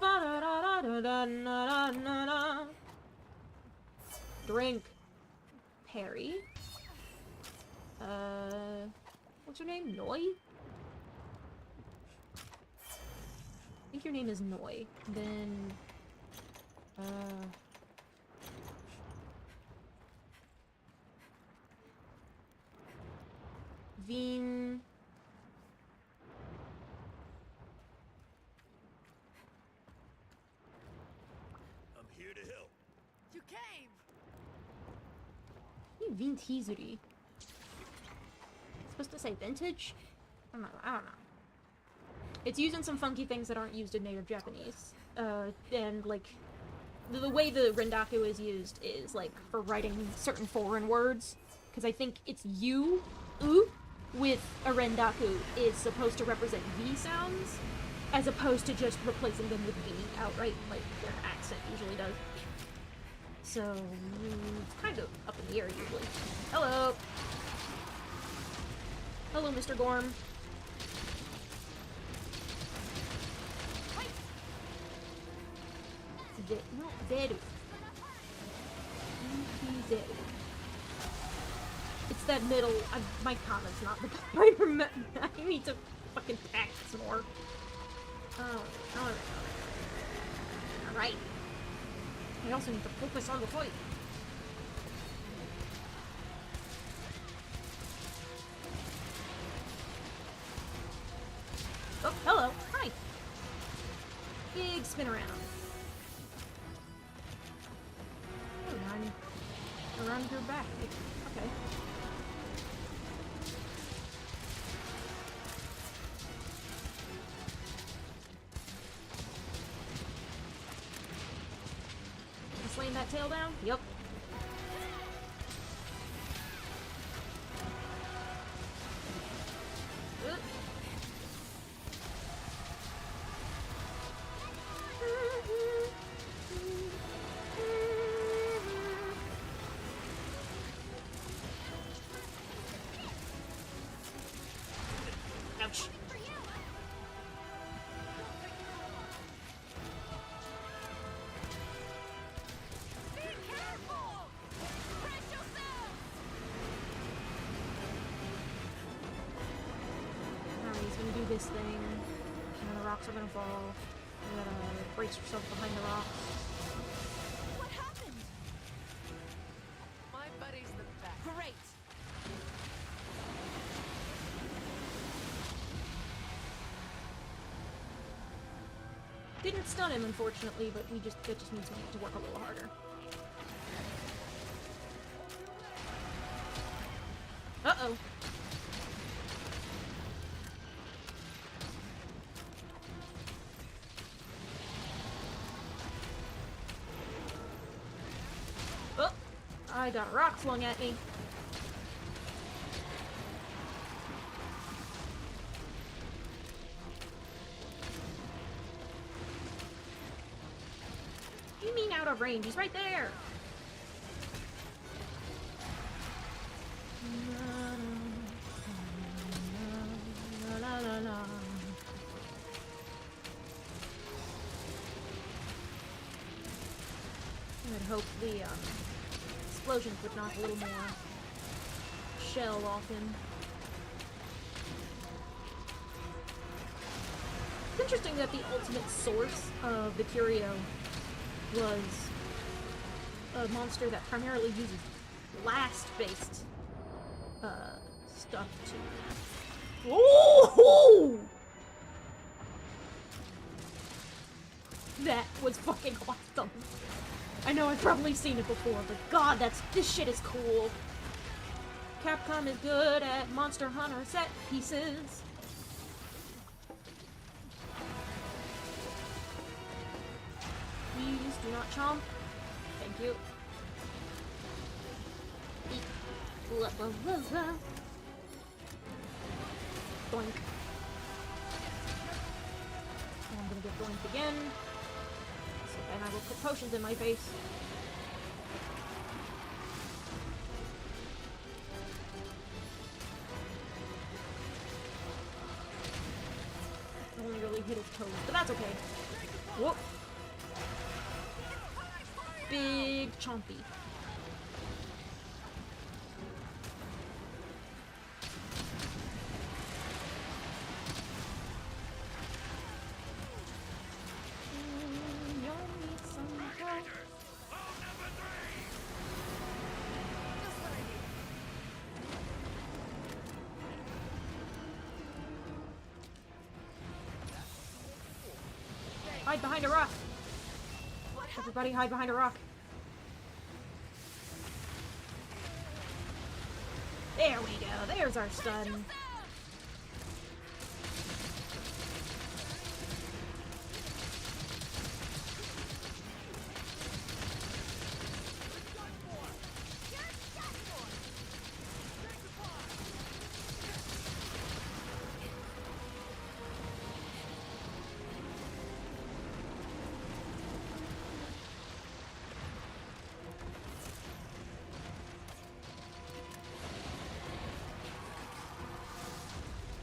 ba-da-da-da-da-da-da-da-da. Drink. Perry. What's your name? Noi? I think your name is Noi. Then, Veen. I'm here to help. You came! Vintizury. Supposed to say vintage? I don't know. It's using some funky things that aren't used in native Japanese. And, like, the way the rendaku is used is, like, for writing certain foreign words. Because I think it's u with a rendaku is supposed to represent V sounds, as opposed to just replacing them with V outright, like their accent usually does. So, it's kind of up in the air usually. Hello! Hello, Mr. Gorm. No, Zeru. Zeru. It's that middle. My comment's not the I need to fucking practice more. Oh, alright. I also need to focus on the fight. Oh, hello. Hi. Big spin around. Oh, I'm around your back. Okay. Slaying that tail down? Yep. Ouch. This thing, and the rocks are gonna fall. You gotta brace yourself behind the rocks. What happened? My buddy's the best. Great. Didn't stun him, unfortunately, but that just means we need to work a little harder. Uh-oh. I got a rock flung at me. You mean out of range? He's right there! I'd hope the, explosions would knock a little more shell off him. It's interesting that the ultimate source of the curio was a monster that primarily uses blast-based stuff to... Oh! That was fucking awesome. I know I've probably seen it before, but god, this shit is cool. Capcom is good at Monster Hunter set pieces. Please do not chomp. Thank you. Eat. Blah, blah, blah, blah. Boink. And I'm gonna get boinked again. And I will put potions in my face. I only really hit his toes, but that's okay. Whoop. Big chompy. Hide behind a rock! Everybody hide behind a rock. There we go. There's our stun.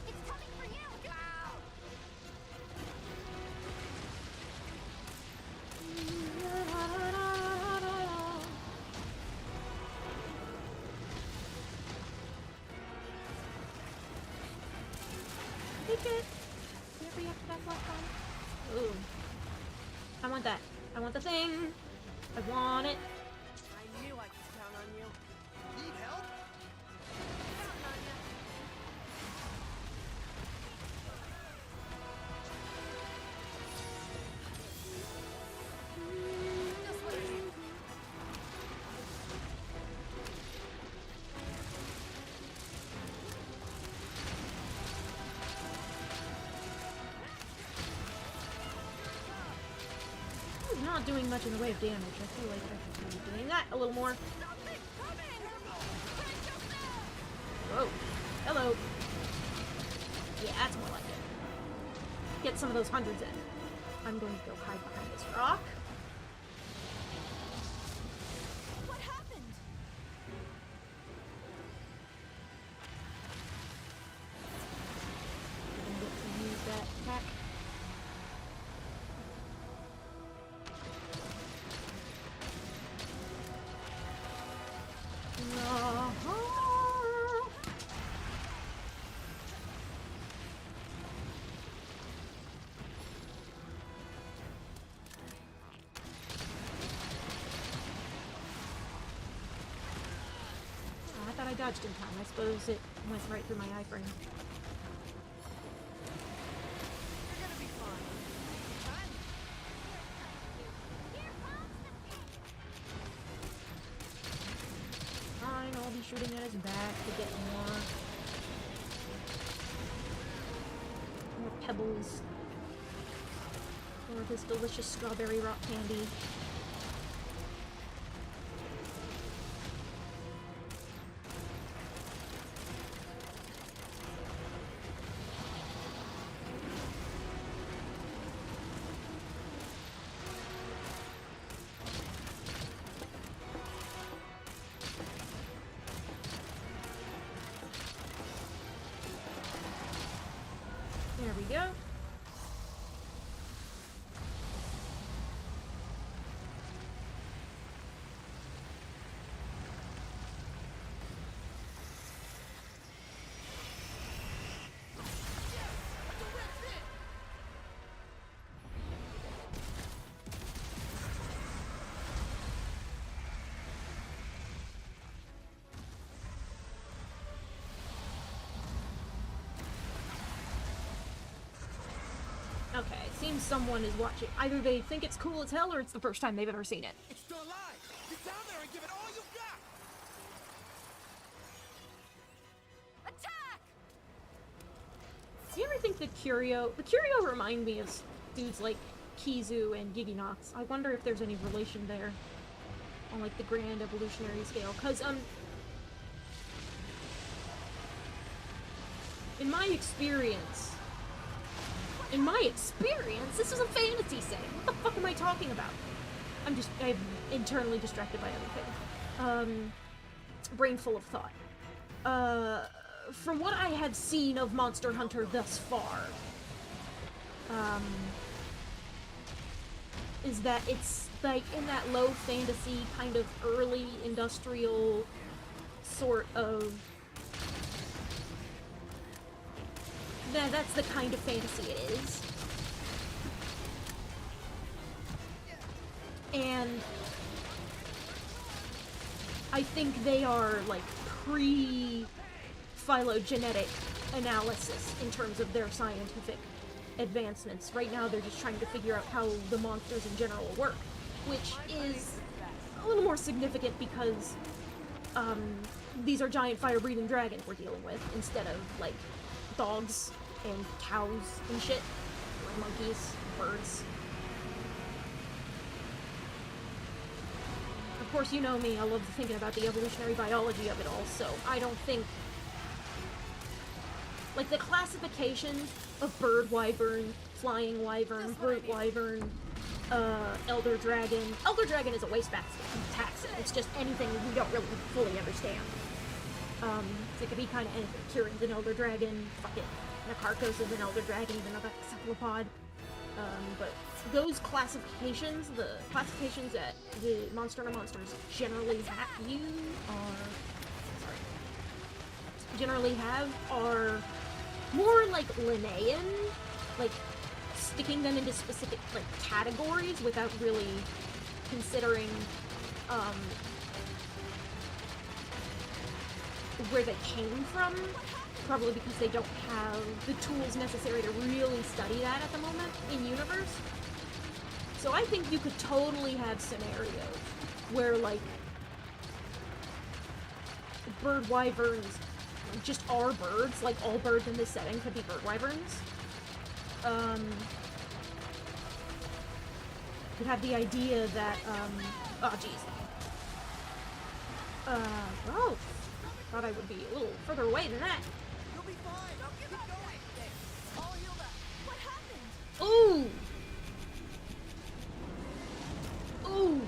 It's coming for you! Take it. Did I react to that last time? Ooh. I want that. I want the thing. I want it. I knew I could count on you. Need help? Counting on you. Just what I need. He's not doing much in the way of damage. I feel like I should be doing that a little more. Whoa. Hello. Yeah, that's more like it. Get some of those hundreds in. I'm going to go hide behind this rock. What happened? I'm going to get to use that attack. I thought I dodged in time. I suppose it went right through my iframe. You're gonna be fine. Fine. Here comes the Fine, I'll be shooting at his back to get more pebbles. More of his delicious strawberry rock candy. There we go. Okay, it seems someone is watching. Either they think it's cool as hell or it's the first time they've ever seen it. It's still alive. Get down there and give it all you got. attack! Do you ever think the Curio remind me of dudes like Kizu and Giginox? I wonder if there's any relation there on like the grand evolutionary scale. Cause in my experience, this is a fantasy setting. What the fuck am I talking about? I'm internally distracted by other things. Brain full of thought. From what I have seen of Monster Hunter thus far, is that it's like in that low fantasy kind of early industrial sort of. That's the kind of fantasy it is. And I think they are like pre-phylogenetic analysis in terms of their scientific advancements. Right now they're just trying to figure out how the monsters in general work, which is a little more significant because these are giant fire-breathing dragons we're dealing with, instead of, like, dogs and cows and shit. Or monkeys, birds. Of course, you know me, I love thinking about the evolutionary biology of it all, so I don't think... Like, the classification of bird wyvern, flying wyvern, brute wyvern, elder dragon... Elder dragon is a waste taxon. It's just anything we don't really fully understand. So it could be kind of anything. Kieran's an elder dragon, fuck it. Nakarkos is an elder dragon, even though that's a cephalopod. But those classifications, the classifications that the Monster Hunter monsters generally have are more like Linnaean, like sticking them into specific like categories without really considering where they came from. Probably because they don't have the tools necessary to really study that at the moment in universe. So I think you could totally have scenarios where, like, bird wyverns just are birds, like all birds in this setting could be bird wyverns. Could have the idea that, oh jeez. Oh, thought I would be a little further away than that. You'll be fine. I'll keep going. I'll heal that. What happened? Ooh! Ooh!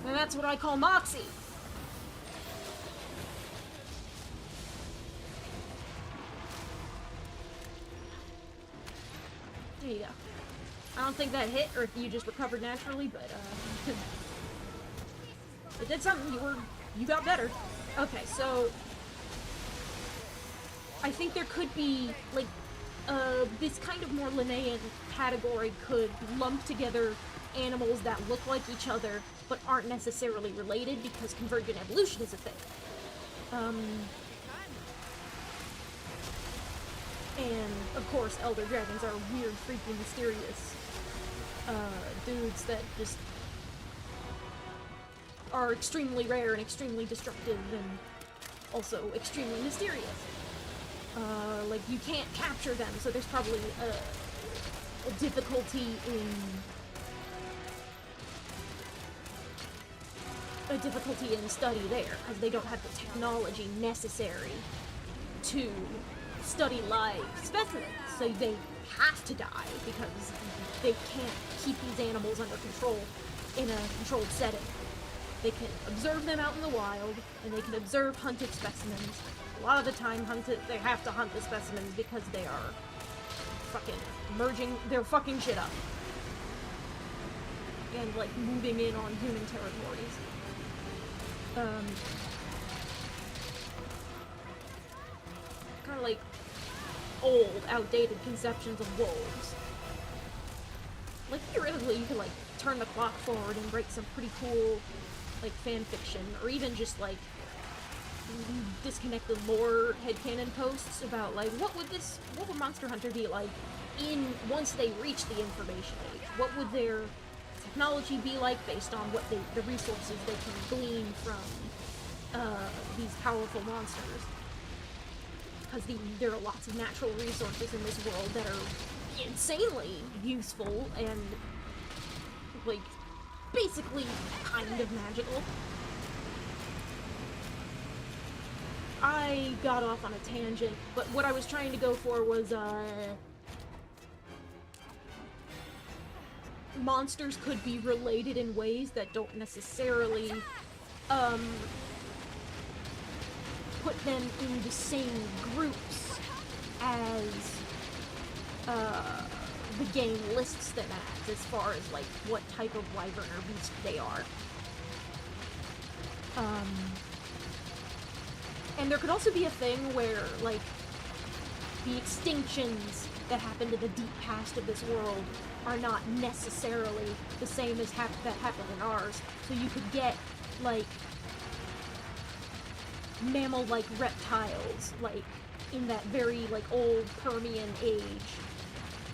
And that's what I call moxie. There you go. I don't think that hit, or if you just recovered naturally, but, it did something. You got better. Okay, so... I think there could be, like, this kind of more Linnaean category could lump together animals that look like each other, but aren't necessarily related, because convergent evolution is a thing. And, of course, elder dragons are weird, freaky, mysterious, dudes that just are extremely rare and extremely destructive and also extremely mysterious. Like, you can't capture them, so there's probably a difficulty in study there, because they don't have the technology necessary to study live specimens, so they have to die, because they can't keep these animals under control in a controlled setting. They can observe them out in the wild, and they can observe hunted specimens. A lot of the time, they have to hunt the specimens because they are fucking they're fucking shit up. And, like, moving in on human territories. Kind of like old, outdated conceptions of wolves. Like, theoretically, you could, like, turn the clock forward and write some pretty cool, like, fan fiction, or even just, like, disconnected lore headcanon posts about, like, what would Monster Hunter be like once they reach the information age? What would their technology be like based on what the resources they can glean from these powerful monsters? Because there are lots of natural resources in this world that are insanely useful and, like, basically kind of magical. I got off on a tangent, but what I was trying to go for was, monsters could be related in ways that don't necessarily, put them in the same groups as, the game lists them as far as, like, what type of wyvern or beast they are. And there could also be a thing where, like, the extinctions that happened in the deep past of this world are not necessarily the same as that happened in ours. So you could get, like, mammal-like reptiles, like, in that very, like, old Permian age.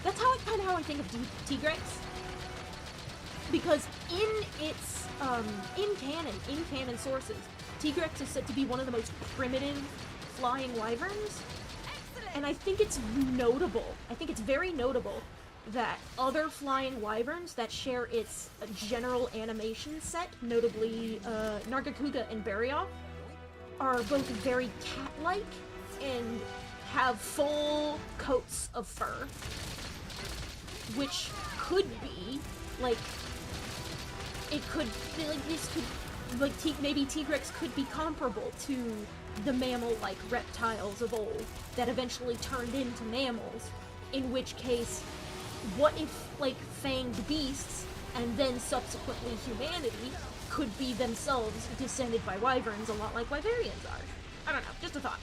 That's kind of how I think of Tigrex. Because in its, in canon sources, Tigrex is said to be one of the most primitive flying wyverns, and I think it's notable, I think it's very notable that other flying wyverns that share its general animation set, notably Nargacuga and Barioth, are both very cat-like and have full coats of fur, which could be, like, it could, like, this could, like, maybe Tigrex could be comparable to the mammal-like reptiles of old that eventually turned into mammals, in which case, what if, like, fanged beasts, and then subsequently humanity, could be themselves descended by wyverns a lot like Wyverians are? I don't know, just a thought.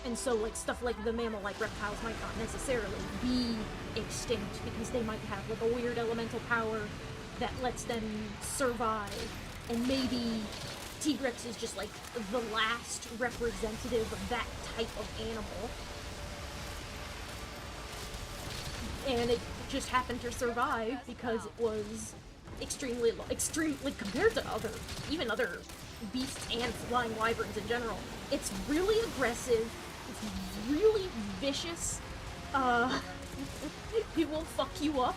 And so, like, stuff like the mammal-like reptiles might not necessarily be extinct because they might have, like, a weird elemental power that lets them survive. And maybe Tigrex is just, like, the last representative of that type of animal. And it just happened to survive because it was extremely, like, compared to even other beasts and flying wyverns in general. It's really aggressive. It's really vicious. It will fuck you up.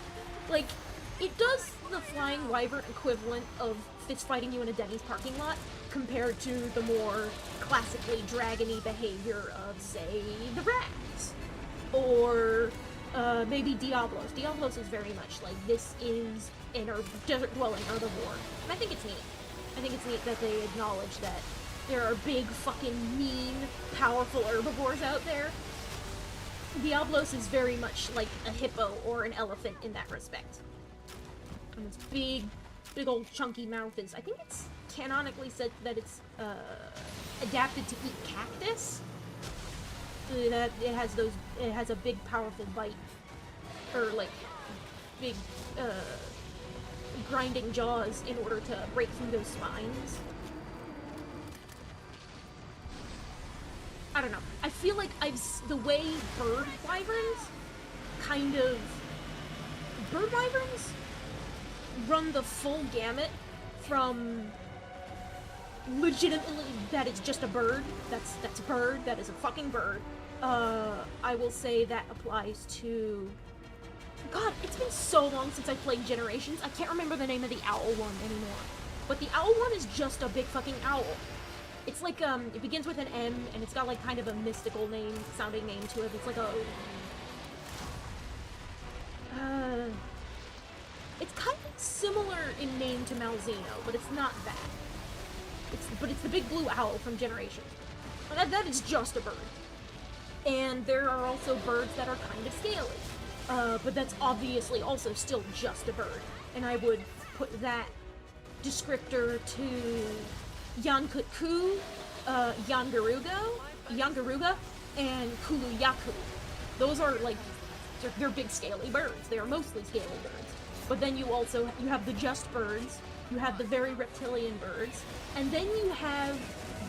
Like, it does the flying wyvern equivalent of fist fighting you in a Denny's parking lot compared to the more classically dragony behavior of, say, the rats. Or maybe Diablos. Diablos is very much like, this is an desert-dwelling herbivore. And I think it's neat. I think it's neat that they acknowledge that there are big, fucking, mean, powerful herbivores out there. Diablos is very much like a hippo or an elephant in that respect. And its big old chunky mouth is, I think it's canonically said that it's adapted to eat cactus. That it has a big, powerful bite, or like big grinding jaws in order to break through those spines. I don't know. I feel like the way bird wyverns run the full gamut from legitimately that it's just a bird, that's a bird, that is a fucking bird. I will say that applies to... God, it's been so long since I played Generations, I can't remember the name of the owl one anymore. But the owl one is just a big fucking owl. It's like, it begins with an M, and it's got, like, kind of a mystical sounding name to it. It's like a... it's kind of similar in name to Malzeno, but it's not that. But it's the big blue owl from Generations. That is just a bird. And there are also birds that are kind of scaly. But that's obviously also still just a bird. And I would put that descriptor to Yankutku, Yangaruga, and Kuluyaku. Those are, like, they're big scaly birds. They are mostly scaly birds. But then you have the just birds, you have the very reptilian birds, and then you have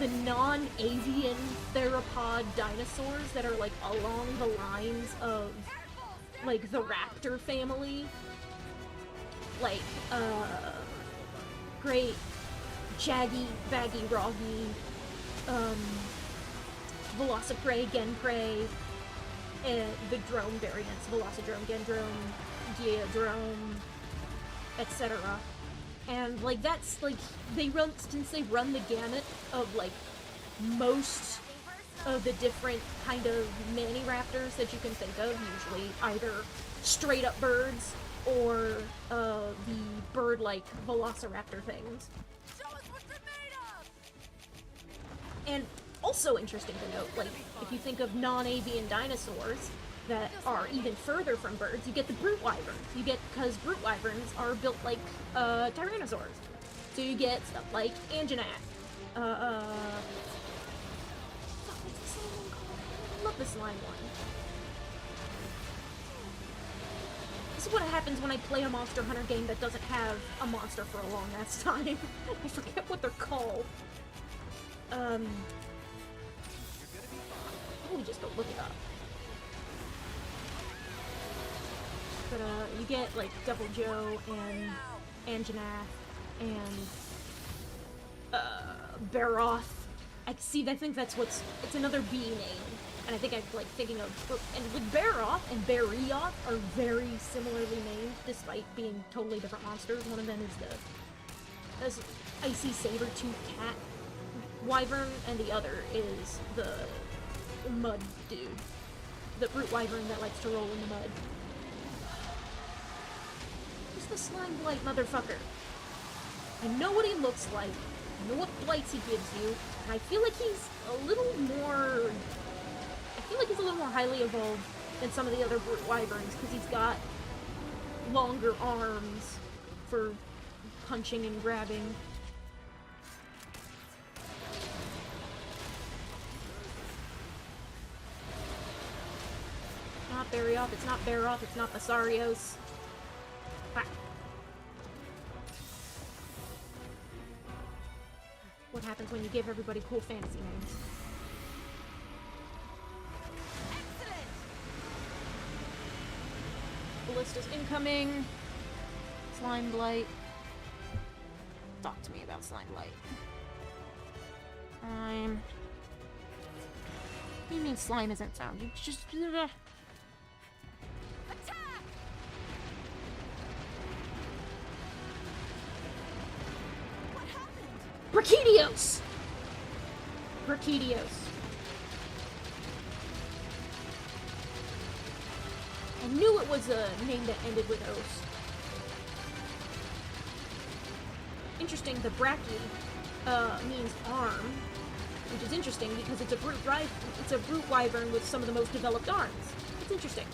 the non-avian theropod dinosaurs that are, like, along the lines of, like, the raptor family. Like, great Jaggy, Baggy, Roggy, Velociprey, Genprey, and the drone variants, Velocidrome, Gendrome, Geodrome, etc. And, like, that's, like, since they run the gamut of, like, most of the different kind of maniraptors that you can think of, usually either straight-up birds or the bird-like velociraptor things. Show us what you're made of! And also interesting to note, like, if you think of non-avian dinosaurs that are even further from birds, you get the brute wyverns. Because brute wyverns are built like tyrannosaurs. So you get stuff like Anjanath. Fuck, what's the slime one called? I love the slime one. This is what happens when I play a Monster Hunter game that doesn't have a monster for a long ass time. I forget what they're called. Probably just go look it up. But you get like Devil Joe and Anjanath and Baroth. I think that's it's another B name. And I think I'm like thinking of, and like Baroth and Barioth are very similarly named despite being totally different monsters. One of them is the icy saber-tooth cat wyvern, and the other is the mud dude. The brute wyvern that likes to roll in the mud. Who's the slime blight motherfucker? I know what he looks like. I know what blights he gives you, and I feel like he's a little more highly evolved than some of the other brute wyverns, because he's got longer arms for punching and grabbing. Not Barioth, it's not Baroth, it's not Basarios. Ah. What happens when you give everybody cool fantasy names? Ballista's incoming. Slime Blight. Talk to me about Slime Blight. What do you mean slime isn't found? You just... Attack! What happened? Brachitios! Brachitios. I knew it was a name that ended with os. Interesting, the brachy means arm, which is interesting because it's a brute wyvern with some of the most developed arms. It's interesting.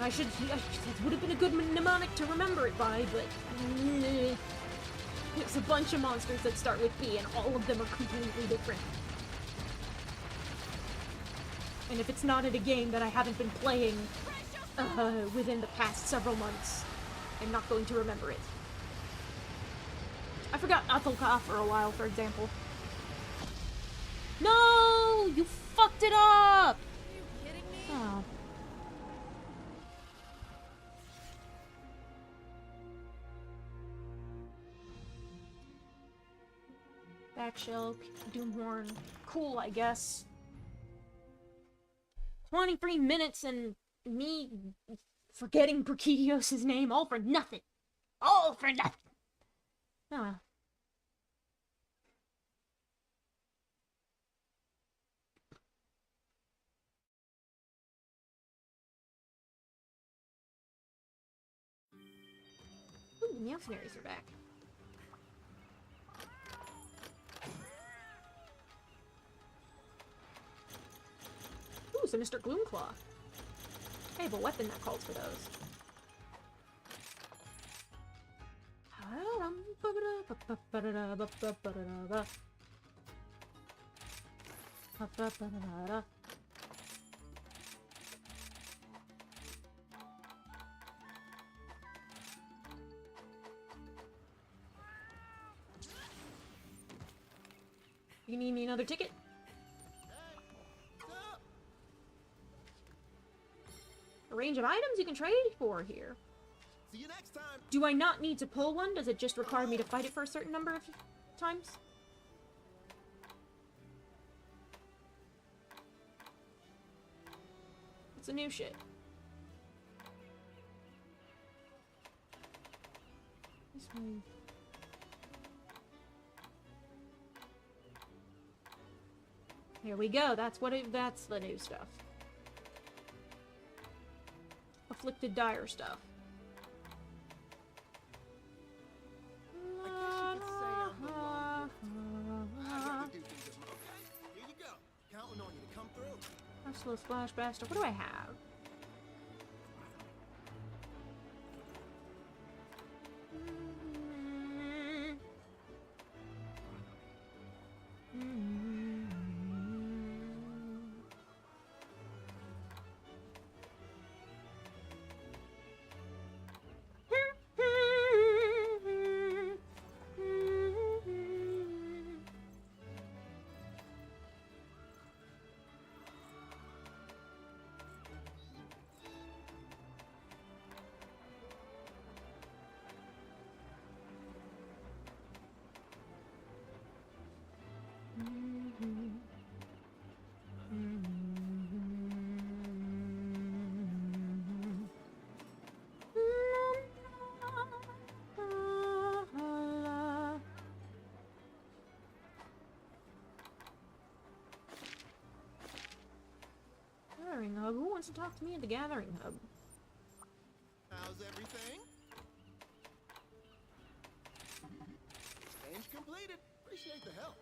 It would have been a good mnemonic to remember it by, but there's a bunch of monsters that start with B, and all of them are completely different. And if it's not in a game that I haven't been playing within the past several months, I'm not going to remember it. I forgot Athelka for a while, for example. No! You fucked it up! Are you kidding me? Oh. Backshell, Doomhorn. Cool, I guess. 23 minutes and me forgetting Brachitios' name all for nothing. All for nothing. Oh well. Ooh, the mercenaries are back. Ooh, so Mr. Gloomclaw. I have a weapon that calls for those. You need me another ticket? A range of items you can trade for here. See you next time. Do I not need to pull one? Does it just require me to fight it for a certain number of times? It's a new shit. This way. Here we go. That's the new stuff. Afflicted dire stuff. I guess you could say I could do things at my- Okay, here you go. Counting on you to come through. Merciless Splash Bastard. What do I have? Gathering Hub. Who wants to talk to me at the Gathering Hub? How's everything? Change completed. Appreciate the help.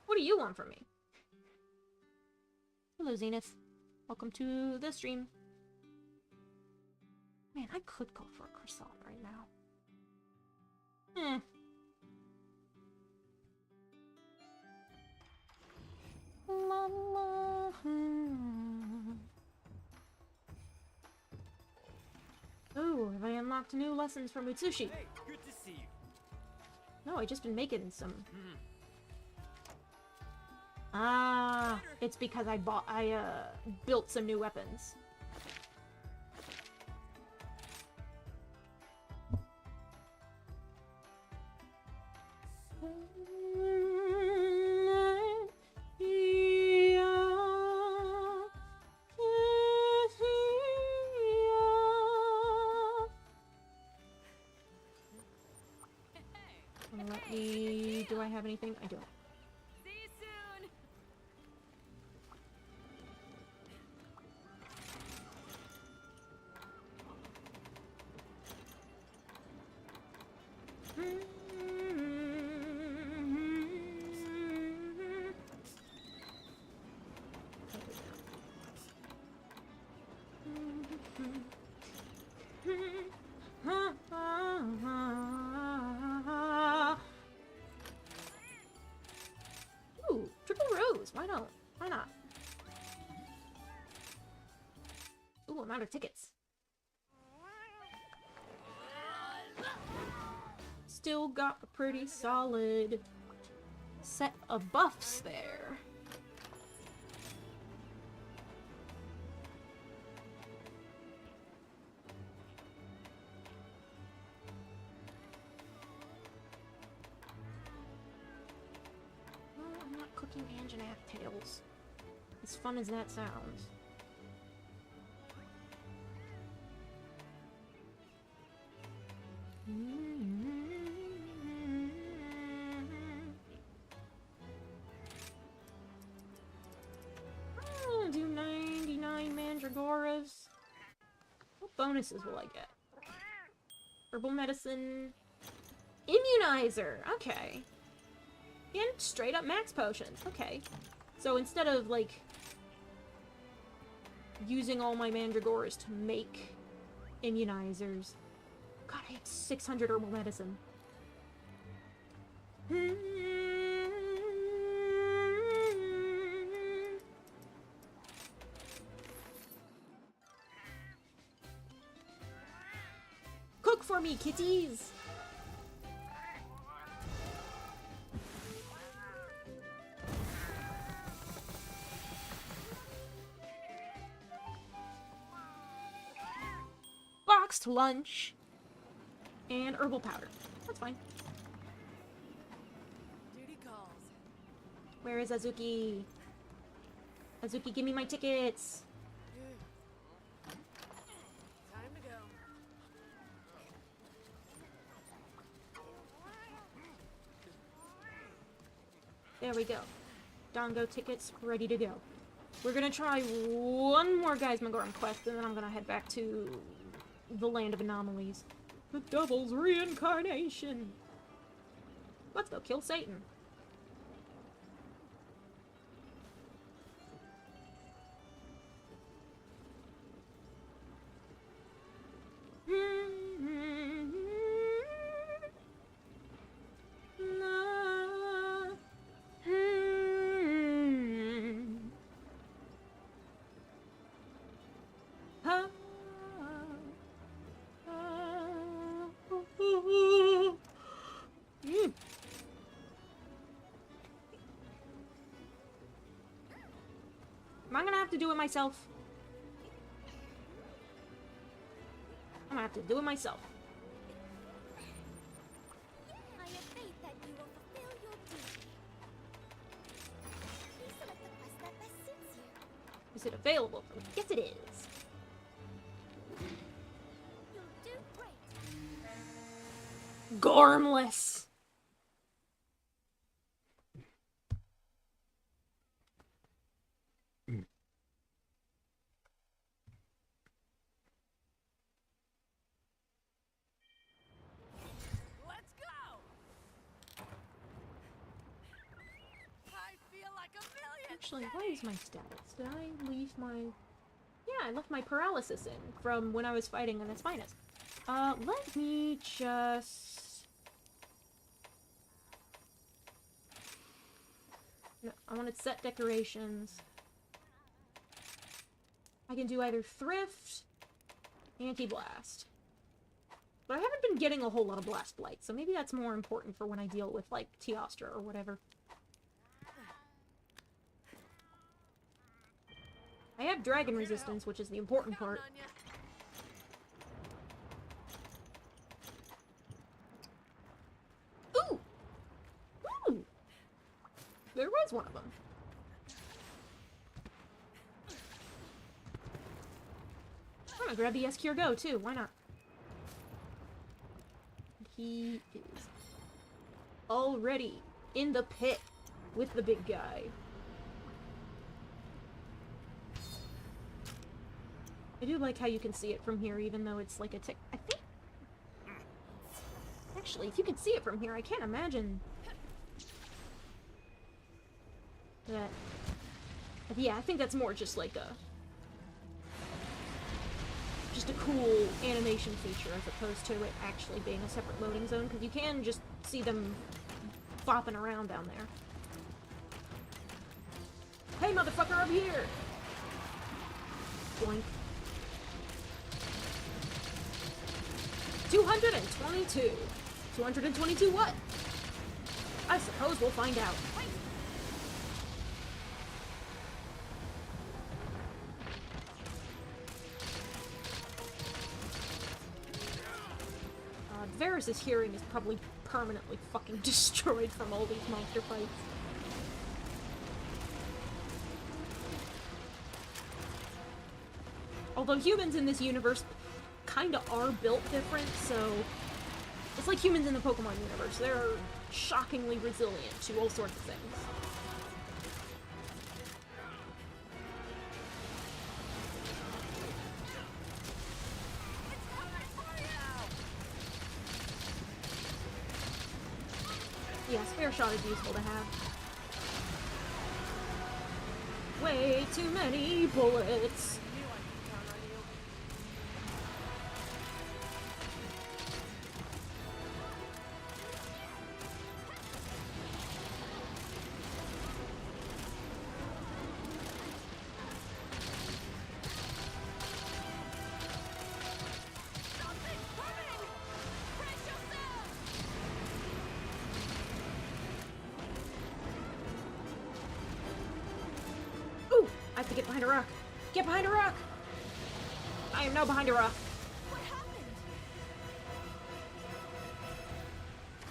What do you want from me? Hello, Zenith. Welcome to the stream. Man, I could go for a croissant right now. La, la, Oh, have I unlocked new lessons for Mutsushi? Hey, good to see you. No, I just been making some. Ah, it's because I built some new weapons. Let me... Do I have anything? I don't. See you soon. Ooh, triple rose. Why not? Why not? Ooh, I'm out of tickets. Still got a pretty solid set of buffs there. Well, I'm not cooking Anjanath tails. As fun as that sounds. I'll do 99 mandragoras. What bonuses will I get? Herbal medicine. Immunizer! Okay. And straight up max potions. Okay. So instead of, like, using all my mandragoras to make immunizers. God, I have 600 herbal medicine. Cook for me, kitties! Boxed lunch. And herbal powder. That's fine. Duty calls. Where is Azuki? Azuki, give me my tickets! Time to go. There we go. Dongo tickets ready to go. We're gonna try one more Guy's Magorum quest, and then I'm gonna head back to the Land of Anomalies. The Devil's Reincarnation! Let's go kill Satan. Am I gonna have to do it myself? I'm gonna have to do it myself. I have faith that you will fulfill your duty. Please select the quest that best suits you. Is it available for me? Yes, it is. You'll do great. Gormless. Actually, what is my status? Did I leave my... Yeah, I left my paralysis in from when I was fighting in the Spinus. Let me just... No, I wanted set decorations. I can do either thrift, anti-blast. But I haven't been getting a whole lot of blast blight, so maybe that's more important for when I deal with, like, Teostra or whatever. I have dragon resistance, which is the important part. Ooh! Ooh! There was one of them. I'm gonna grab the S-Cure Go, too. Why not? He is already in the pit with the big guy. I do like how you can see it from here, even though it's like a tick. I think... Actually, if you can see it from here, I can't imagine... that... Yeah, I think that's more just like a... just a cool animation feature as opposed to it actually being a separate loading zone, because you can just see them bopping around down there. Hey, motherfucker, over here! Boink. 222. 222 what? I suppose we'll find out. Varys' hearing is probably permanently fucking destroyed from all these monster fights. Although humans in this universe kinda are built different, so... It's like humans in the Pokemon universe. They're shockingly resilient to all sorts of things. Yeah, spare shot is useful to have. Way too many bullets! I have to get behind a rock. Get behind a rock! I am now behind a rock. What happened?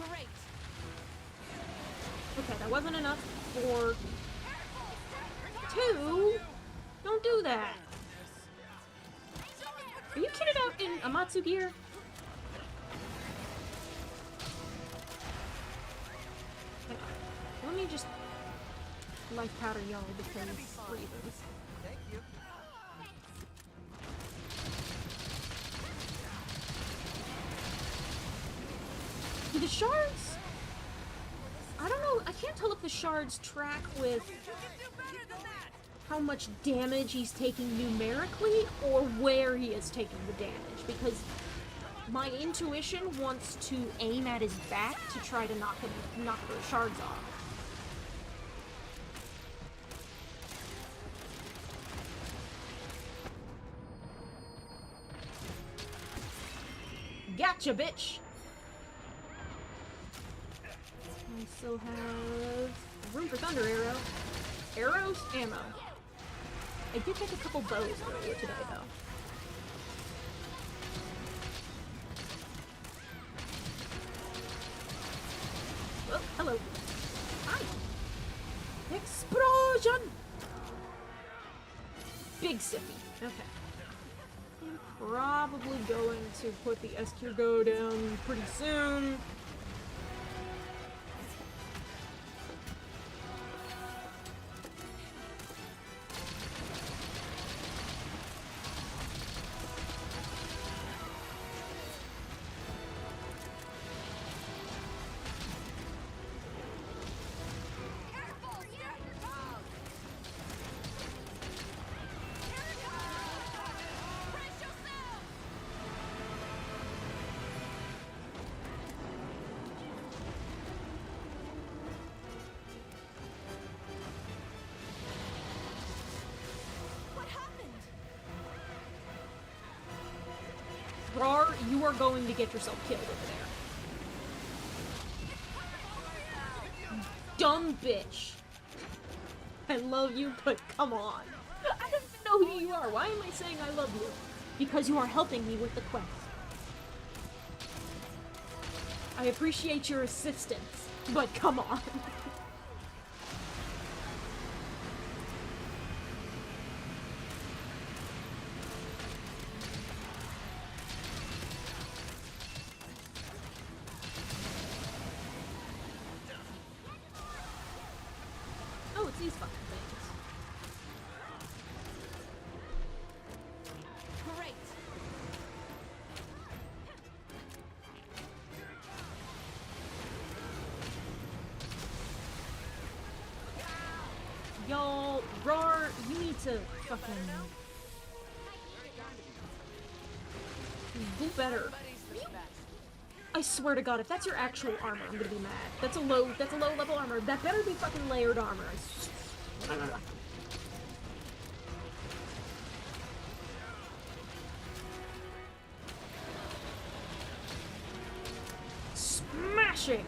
Great. Okay, that wasn't enough for... 2? Don't do that. Are you kitted out in Amatsu gear? Hang on. Let me just life powder y'all because reasons. Thank you. Do the shards? I don't know. I can't tell if the shards track with how much damage he's taking numerically or where he is taking the damage, because my intuition wants to aim at his back to try to knock the shards off. Gotcha, bitch! I still have room for Thunder Arrow. Arrows? Ammo. I did take a couple bows earlier today, though. Oh, hello. Hi! Explosion! Big sippy. Okay. I'm probably going to put the SQ Go down pretty soon. you are going to get yourself killed over there. Dumb bitch. I love you, but come on. I don't even know who you are. Why am I saying I love you? Because you are helping me with the quest. I appreciate your assistance, but come on. Oh, it's these fucking things. Great. Y'all, Rar, you need to fucking do better. I swear to God, if that's your actual armor, I'm gonna be mad. That's a low level armor. That better be fucking layered armor. Smashing!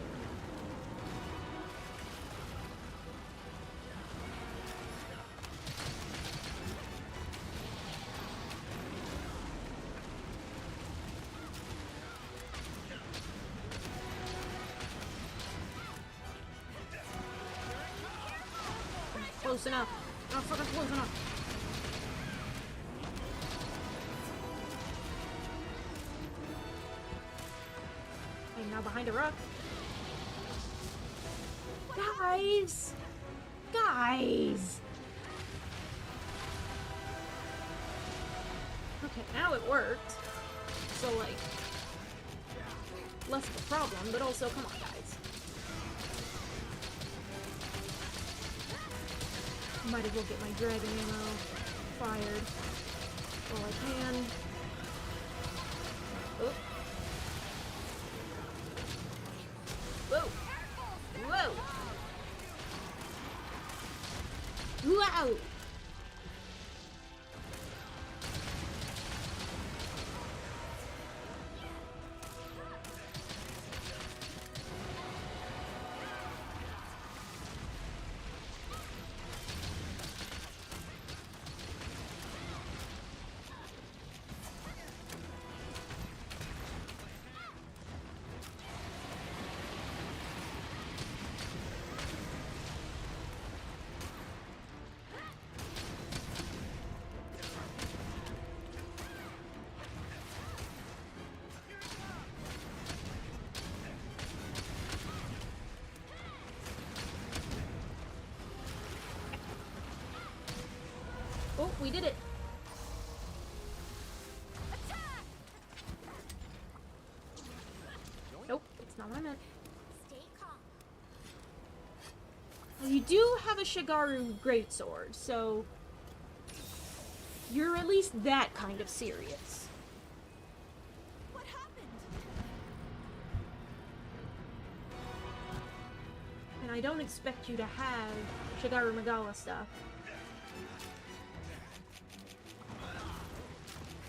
Close enough. Not fucking close enough. I'm now behind a rock. Guys! Guys! Okay, now it worked. So, like, less of a problem, but also, come on, guys. Might as well get my dragon ammo fired while I can. Oh. Whoa! Whoa! Wow! Oh, we did it! Nope, it's not what I meant. Stay calm. Well, you do have a Shigaru greatsword, so you're at least that kind of serious. What happened? And I don't expect you to have Shigaru Magawa stuff.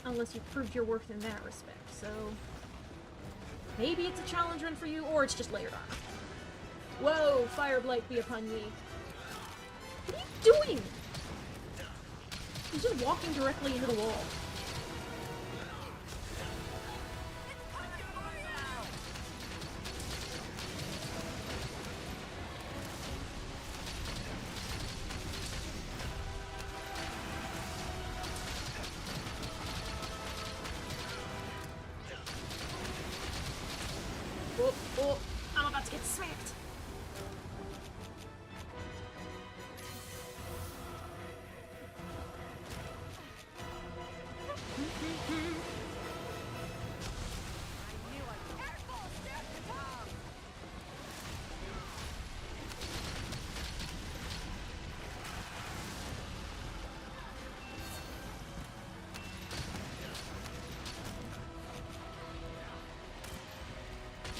Unless you've proved your worth in that respect, so maybe it's a challenge run for you, or it's just layered armor. Whoa, fire blight be upon ye. What are you doing? He's just walking directly into the wall. Oh, oh, I'm about to get smacked.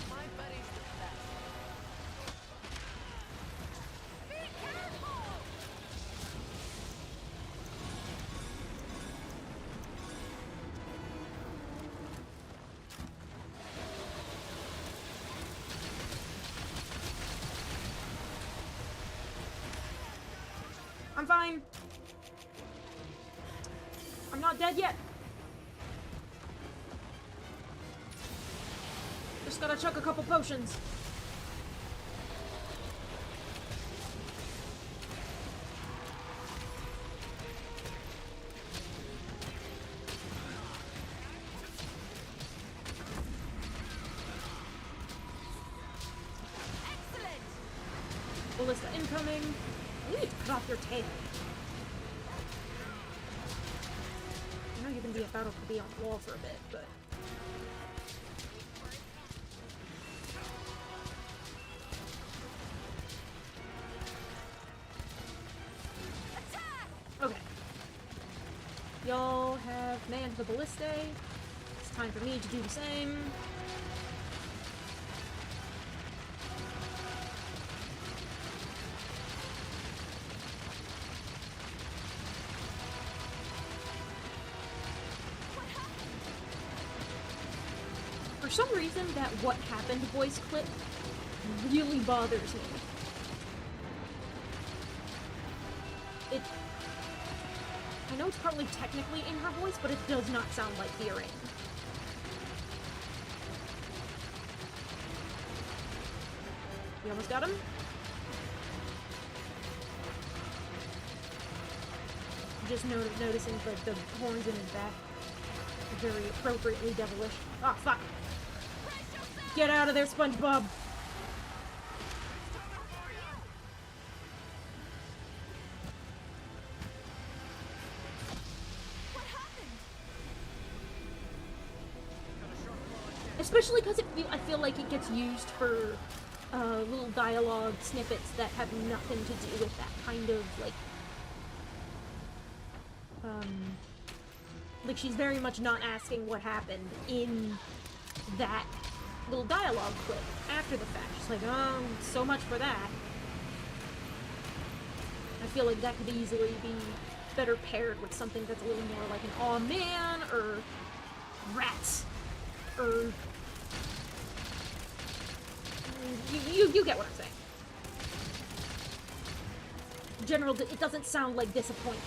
My buddy's the best. I'm fine. I'm not dead yet. Just gotta chuck a couple potions. Excellent. Ballista incoming. You need to cut off your tail. I know you can be about to be on the wall for a bit, but... Okay. Y'all have manned the ballistae. It's time for me to do the same. For some reason, that "what happened" voice clip really bothers me. I know it's partly technically in her voice, but it does not sound like hearing. We almost got him. Just noticing like the horns in his back. Very appropriately devilish. Ah, fuck! Get out of there, SpongeBob! Especially because I feel like it gets used for little dialogue snippets that have nothing to do with that kind of, like she's very much not asking what happened in that little dialogue clip after the fact. She's like, oh, so much for that. I feel like that could easily be better paired with something that's a little more like an aw man, or rats, or... You get what I'm saying. General, it doesn't sound like disappointment.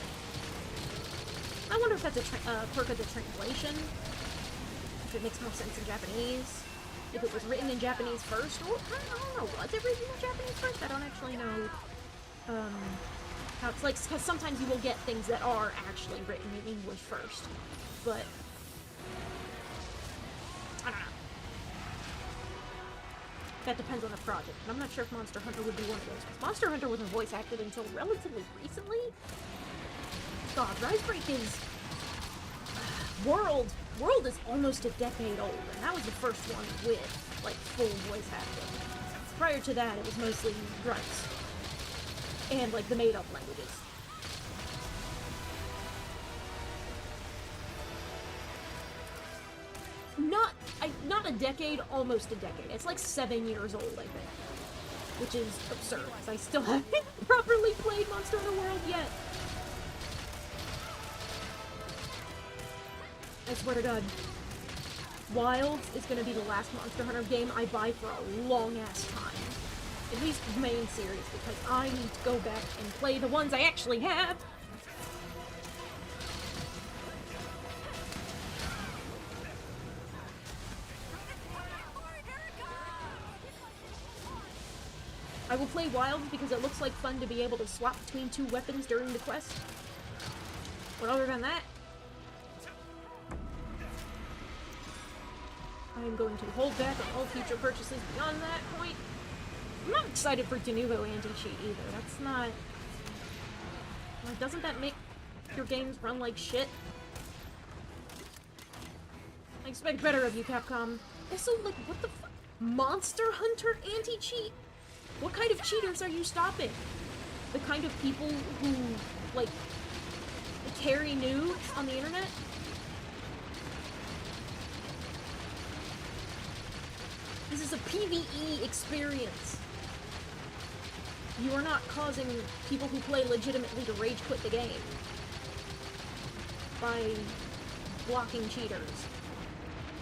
I wonder if that's a quirk of the translation. If it makes more sense in Japanese. If it was written in Japanese first, or I don't know, was it written in Japanese first? I don't actually know how it's like, because sometimes you will get things that are actually written in English first, but I don't know. That depends on the project, and I'm not sure if Monster Hunter would be one of those. Monster Hunter wasn't voice acted until relatively recently. God, risebreak is... World is almost a decade old, and that was the first one with, like, full voice acting. Prior to that, it was mostly grunts. And, like, the made-up languages. Not a decade, almost a decade. It's like 7 years old, I think. Which is absurd, because I still haven't properly played Monster Hunter World yet. I swear to God. Wilds is going to be the last Monster Hunter game I buy for a long-ass time. At least the main series, because I need to go back and play the ones I actually have. I will play Wilds because it looks like fun to be able to swap between 2 weapons during the quest. But other than that, I am going to hold back on all future purchases beyond that point. I'm not excited for Denuvo anti-cheat either. That's not... Like, doesn't that make your games run like shit? I expect better of you, Capcom. Also, like, what the fuck? Monster Hunter anti-cheat? What kind of cheaters are you stopping? The kind of people who, like, carry nudes on the internet? This is a PvE experience. You are not causing people who play legitimately to rage quit the game by blocking cheaters.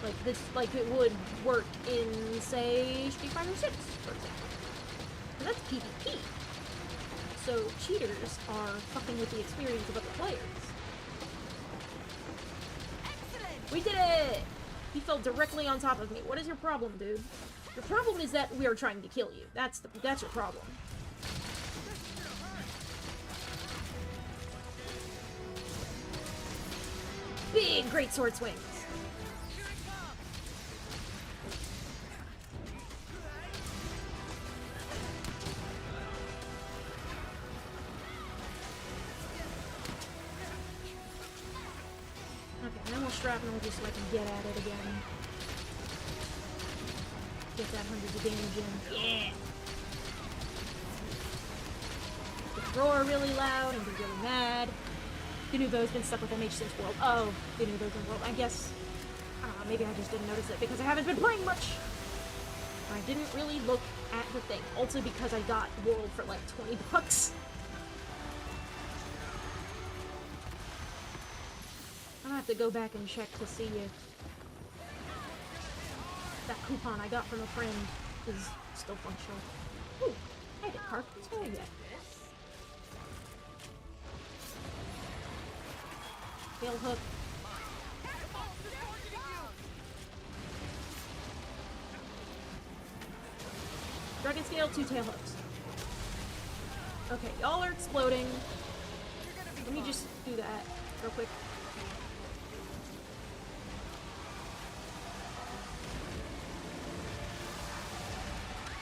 Like this, like it would work in, say, Street Fighter 6, for example. And that's PvP. also cheaters are fucking with the experience of other players. Excellent. We did it! He fell directly on top of me. What is your problem, dude? Your problem is that we are trying to kill you. That's your problem. Big great sword swings. Okay, and then we'll shrapnel just so I can get at it again. Get that hundreds of damage in. Yeah! Get roar really loud and be really mad. Ganubo's been stuck with MH since World. Oh, Ganubo's in World. I guess, maybe I just didn't notice it because I haven't been playing much. I didn't really look at the thing. Also because I got World for like 20 bucks. I'll have to go back and check to see if that coupon I got from a friend is still functional. Ooh, I did carp. Oh yeah. Tail hook. Dragon scale, 2 tail hooks. Okay, y'all are exploding. Let me just do that real quick.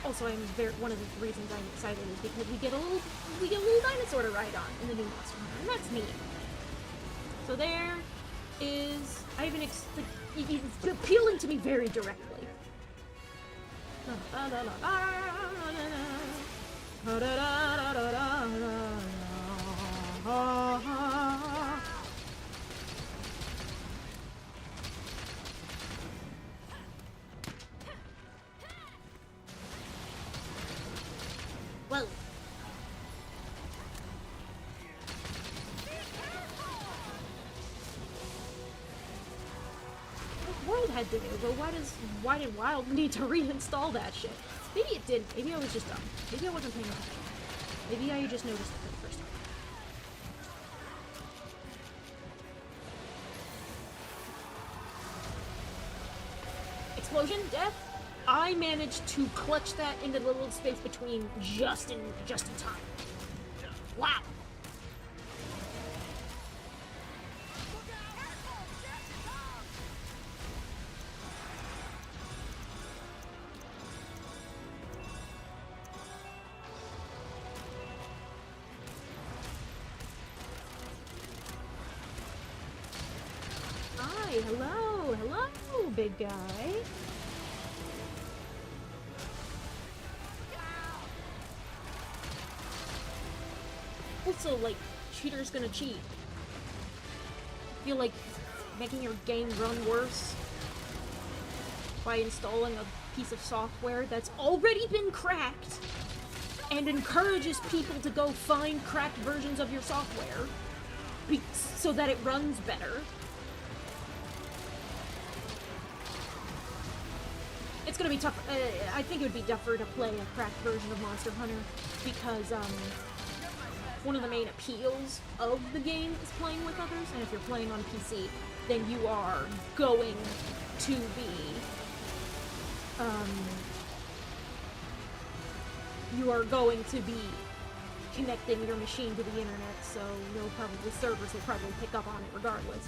Also, one of the reasons I'm excited is because we get a little dinosaur to ride on in the new Monster Hunter, and that's neat. So there is, it's appealing to me very directly. Whoa. World had to do, but why did Wild need to reinstall that shit? Maybe it didn't. Maybe I was just dumb. Maybe I wasn't paying attention. Maybe I just noticed it for the first time. Explosion, death. I managed to clutch that into the little space between just in time. Wow. Hi, hello, big guy. Also, like, cheaters gonna cheat. I feel like making your game run worse by installing a piece of software that's already been cracked and encourages people to go find cracked versions of your software so that it runs better. It's gonna be tough. I think it would be tougher to play a cracked version of Monster Hunter because, one of the main appeals of the game is playing with others, and if you're playing on PC, then you are going to be, connecting your machine to the internet, so servers will probably pick up on it regardless.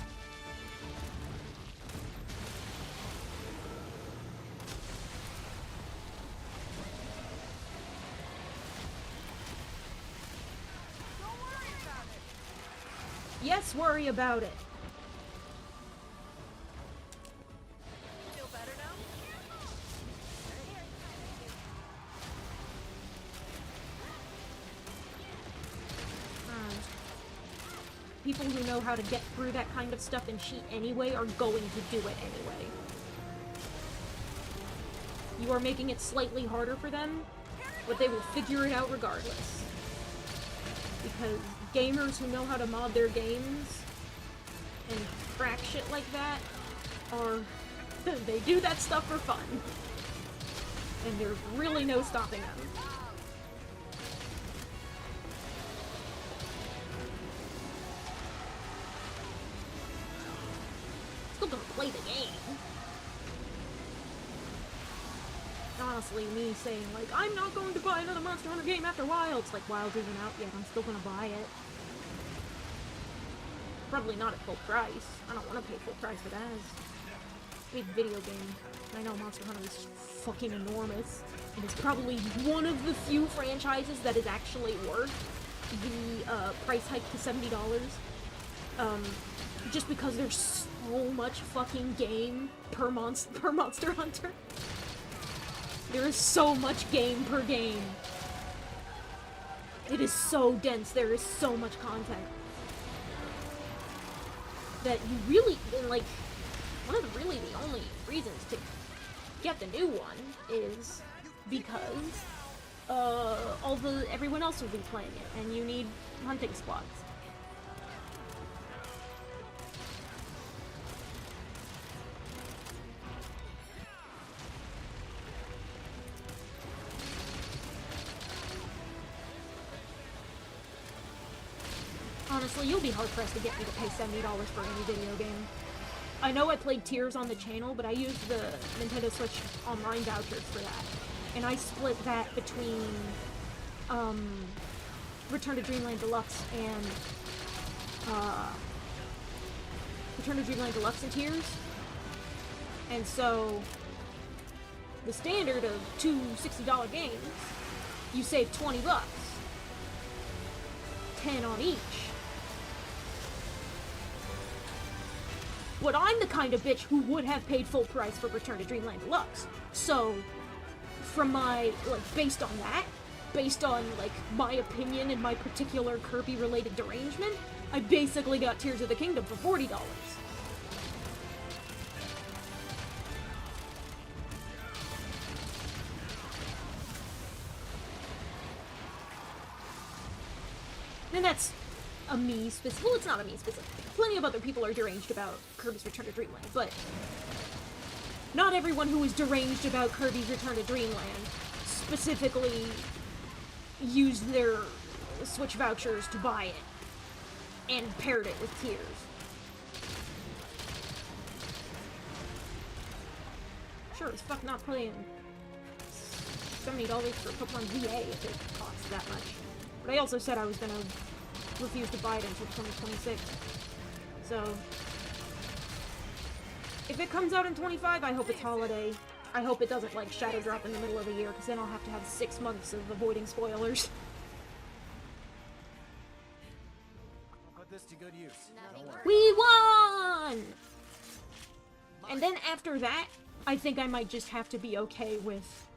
Yes, worry about it. Feel better now? People who know how to get through that kind of stuff and cheat anyway are going to do it anyway. You are making it slightly harder for them, but they will figure it out regardless. Because gamers who know how to mod their games and crack shit like that are... they do that stuff for fun. And there's really no stopping them. play the game. Honestly, me saying, like, I'm not going to buy another Monster Hunter game after WoW, it's like, WoW's isn't out yet, I'm still gonna buy it. Probably not at full price. I don't want to pay full price for that. It's a big video game. I know Monster Hunter is fucking enormous. It is probably one of the few franchises that is actually worth the price hike to $70. Just because there's so much fucking game per Monster Hunter. There is so much game per game. It is so dense, there is so much content. That you really, like, one of the only reasons to get the new one is because, everyone else will be playing it, and you need hunting squads. Honestly, you'll be hard-pressed to get me to pay $70 for any video game. I know I played Tears on the channel, but I used the Nintendo Switch Online vouchers for that. And I split that between, Return to Dreamland Deluxe and, Return to Dreamland Deluxe and Tears. And so, the standard of two $60 games, you save $20. 10 on each. But I'm the kind of bitch who would have paid full price for Return to Dreamland Deluxe. So, from my, like, based on that, based on, like, my opinion and my particular Kirby-related derangement, I basically got Tears of the Kingdom for $40. And that's a me specific. Well, it's not a me specific. Plenty of other people are deranged about Kirby's Return to Dreamland, but not everyone who is deranged about Kirby's Return to Dreamland specifically used their Switch vouchers to buy it and paired it with Tears. Sure as fuck not paying $70 for Pokemon VA if it costs that much. But I also said I was gonna refuse to buy it until 2026. So, if it comes out in 25, I hope it's holiday. I hope it doesn't, like, shadow drop in the middle of the year, because then I'll have to have 6 months of avoiding spoilers. I'll put this to good use. Don't worry. We won! And then after that, I think I might just have to be okay with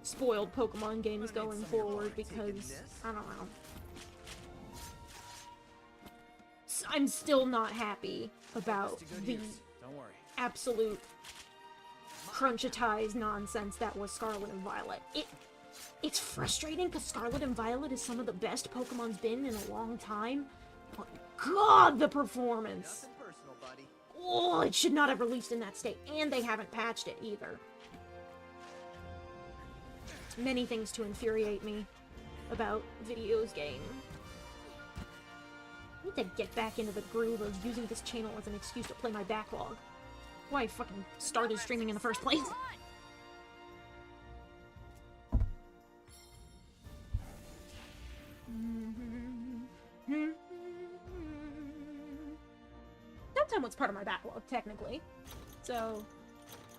spoiled Pokemon games going forward, because, I don't know. I'm still not happy about the absolute crunchitize nonsense that was Scarlet and Violet. It's frustrating because Scarlet and Violet is some of the best Pokemon's been in a long time, but God, the performance! Personal, buddy. Oh, it should not have released in that state, and they haven't patched it either. There's many things to infuriate me about videos game. I need to get back into the groove of using this channel as an excuse to play my backlog. Why I fucking started streaming in the first place. That time was part of my backlog, technically. So,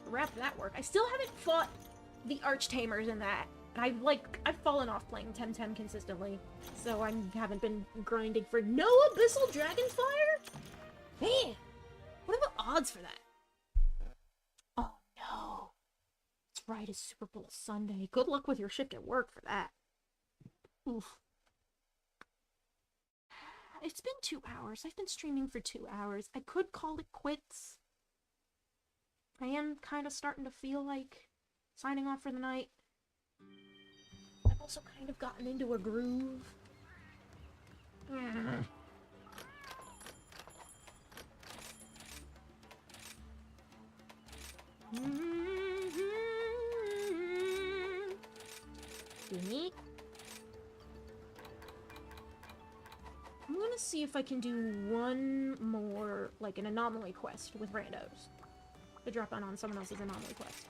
wrap that work. I still haven't fought the Archtamers in that. And I've fallen off playing Temtem consistently, so I haven't been grinding for no Abyssal Dragonfire? Man, what are the odds for that? Oh no. That's right, it's Super Bowl Sunday. Good luck with your shift at work for that. Oof. It's been 2 hours. I've been streaming for 2 hours. I could call it quits. I am kind of starting to feel like signing off for the night. I've also kind of gotten into a groove. Unique. I'm gonna see if I can do one more, like, an anomaly quest with randos. To drop on someone else's anomaly quest.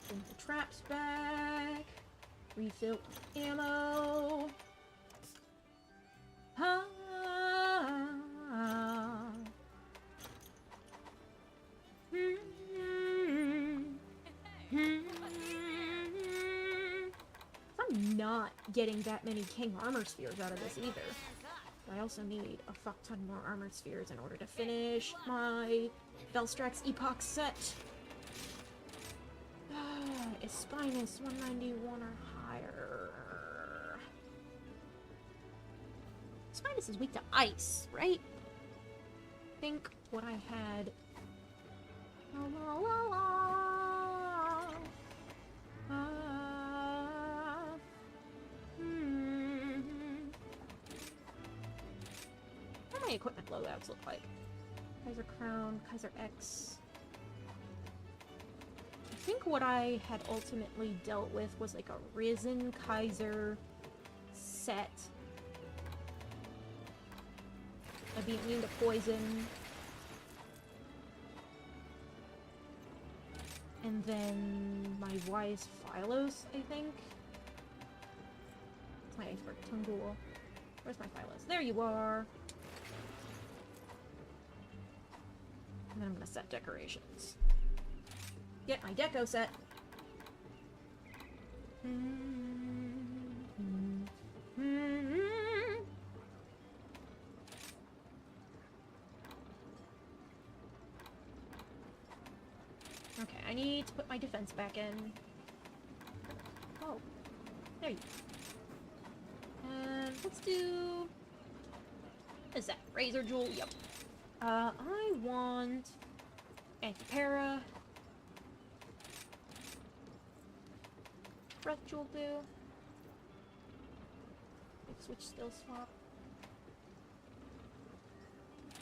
Bring the traps back. Refill ammo. Ah. I'm not getting that many king armor spheres out of this either. I also need a fuck ton more armor spheres in order to finish my Velstrax Epoch set. Espinus 191 or higher. Espinus is weak to ice, right? I think what I had. La, la, la, la. What do my equipment loadouts look like? Kaiser Crown, Kaiser X. I think what I had ultimately dealt with was like a Risen Kaiser set. I'd be immune to poison. And then my Wise Phylos, I think. It's my Iceberg Tungul. Where's my Phylos? There you are! And then I'm gonna set decorations. Get my deco set! Okay, I need to put my defense back in. Oh, there you go. And let's do... What is that? Razor Jewel? Yep. I want... Antipara. Breath Jewel do. Switch skill swap.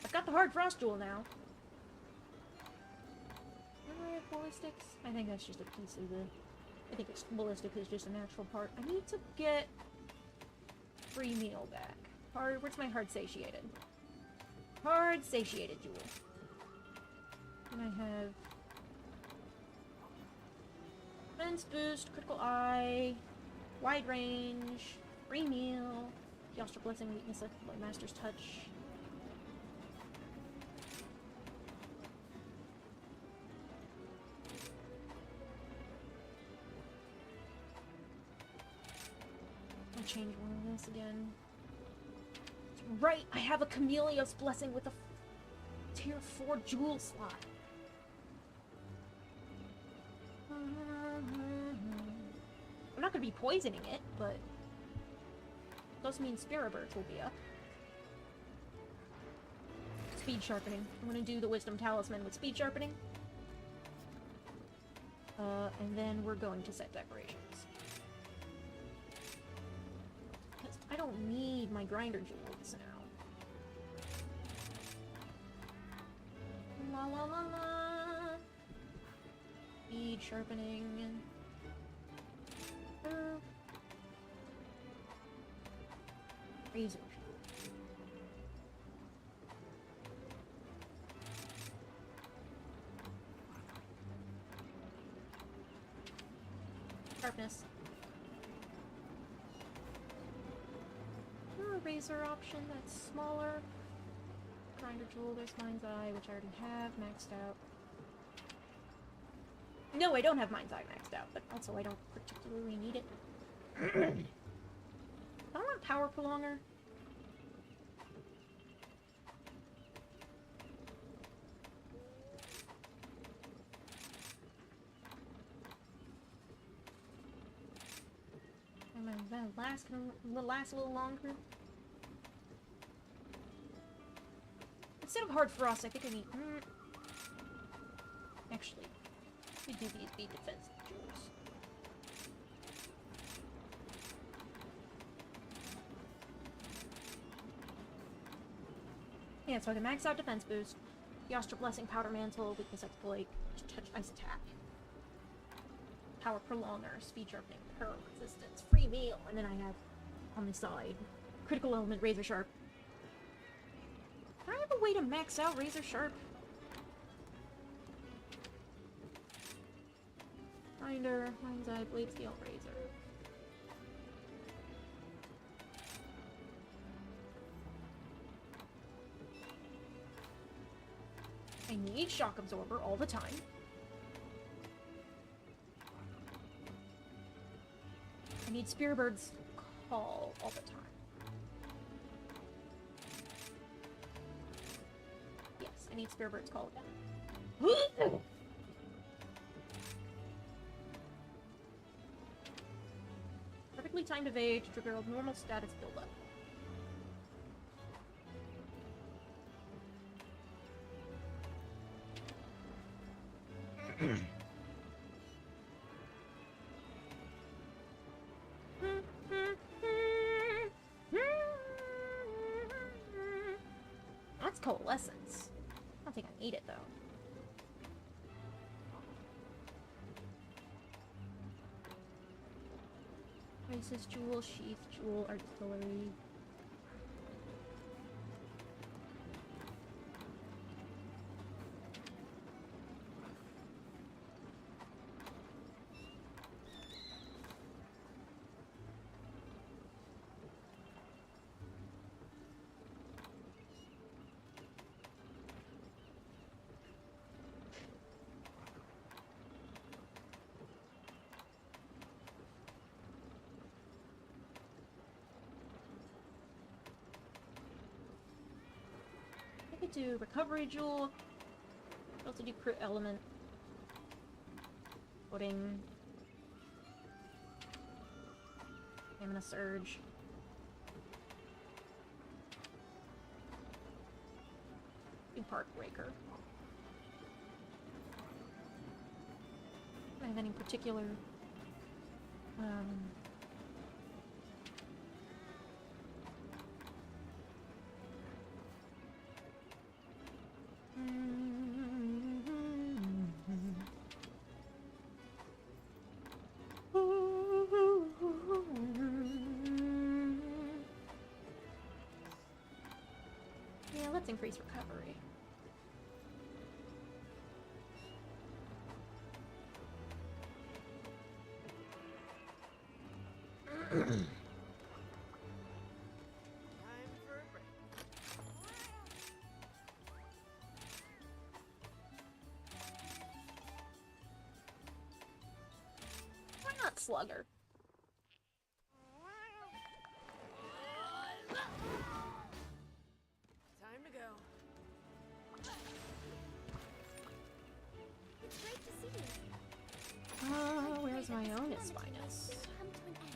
I've got the Hard Frost Jewel now. Do I have ballistics? I think that's just a piece of the... I think it's ballistic is just a natural part. I need to get free meal back. Hard, where's my hard satiated? Hard satiated jewel. And I have defense boost, critical eye, wide range, free meal, Yastra blessing, weakness, like master's touch. I'll change one of this again. Right, I have a Camellia's blessing with a tier 4 jewel slot. I'm not gonna be poisoning it, but does mean Spirit Birds will be up. Speed sharpening. I'm gonna do the Wisdom Talisman with speed sharpening. And then we're going to set decorations. Because I don't need my grinder jewels now. La la la la. Speed sharpening. Razor. Sharpness. A razor option that's smaller. Grinder tool, there's Mind's Eye, which I already have maxed out. No, I don't have Mind's Eye maxed out, but also I don't particularly need it. I don't want Power Prolonger. Am I last a little longer? Instead of Hard Frost, I think I need... Actually, we do these be defensive jewels. Yeah, so I can max out defense boost. Yastra Blessing, Powder Mantle, weakness exploit, touch ice attack. Power Prolonger, speed sharpening, peril resistance, free meal, and then I have on the side Critical element, razor sharp. Can I have a way to max out razor sharp? Grinder, mind's eye, blade steel, razor. I need shock absorber all the time. I need Spearbird's call all the time. Yes, I need Spearbird's call again. Perfectly timed evade to trigger a normal status buildup. That's coalescence. I don't think I need it though. Crisis jewel, sheath jewel, artillery. I could do recovery jewel. I could also do crit element. Footing. Stamina surge. Do park breaker. Do I have any particular yeah, let's increase recovery. Time for a break. Why not Slugger? Time to go. It's great to see you. Where's my own is finest? Will come to an end.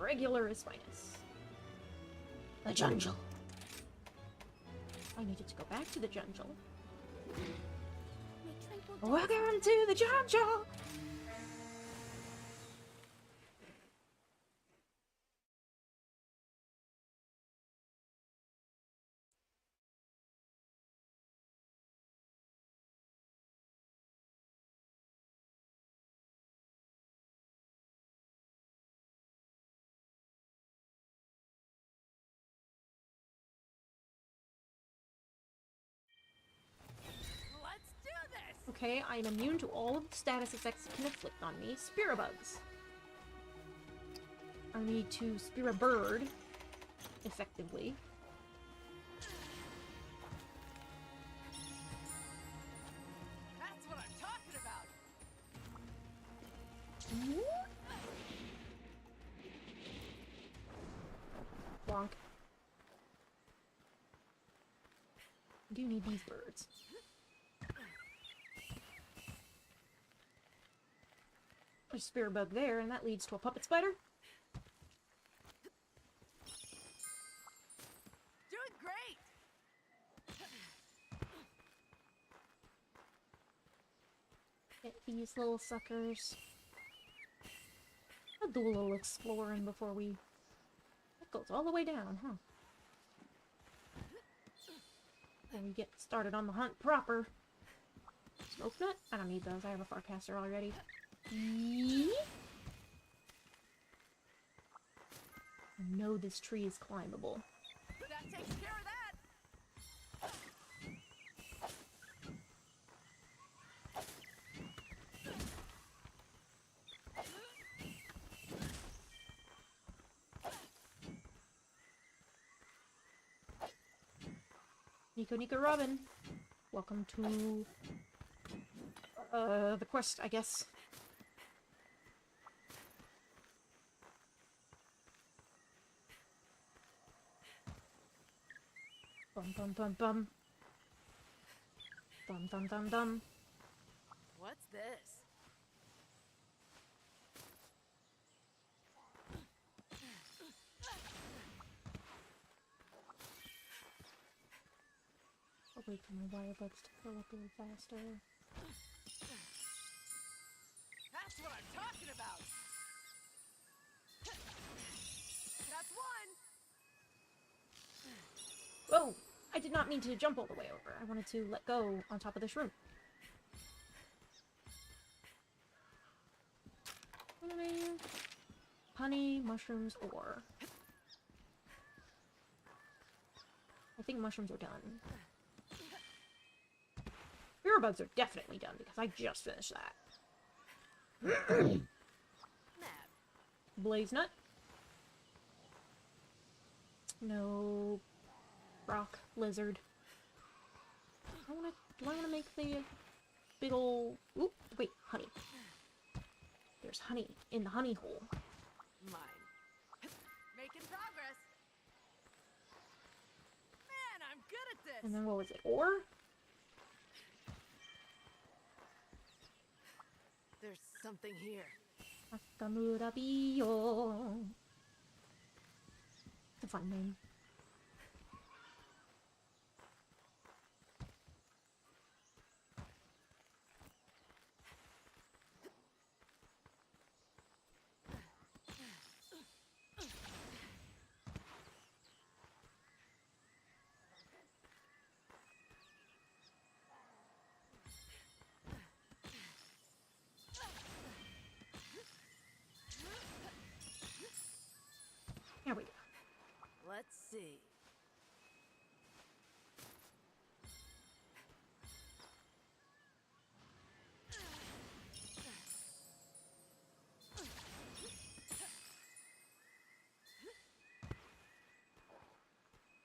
Regular is finest. The jungle. I needed to go back to the jungle. May tranquil Welcome to the jungle! Let's do this! Okay, I am immune to all of the status effects it can inflict on me. Spirabugs. I need to spear a bird effectively. That's what I'm talking about! Bonk. I do need these birds. There's a spear bug there, and that leads to a puppet spider. Doing great! Get these little suckers. I'll do a little exploring before we... That goes all the way down, huh? When we get started on the hunt proper. Smoke nut? I don't need those. I have a Farcaster already. I know this tree is climbable. That takes care of that. Nico Robin. Welcome to the quest, I guess. Bum bum bum bum. Dum dum dum dum. What's this? I'll wait for my wire buds to fill up a little faster. That's what I'm talking about. That's one. Whoa! I did not mean to jump all the way over. I wanted to let go on top of this room. Honey, mushrooms, ore. I think mushrooms are done. Mirror bugs are definitely done because I just finished that. Mad. Blaze nut. No. Rock lizard. Do I wanna make the big ol'... Oop, wait, honey. There's honey in the honey hole. Mine. Making progress. Man, I'm good at this. And then what was it? Ore? There's something here. Nakamura-bio. It's a fun name. Here we go. Let's see.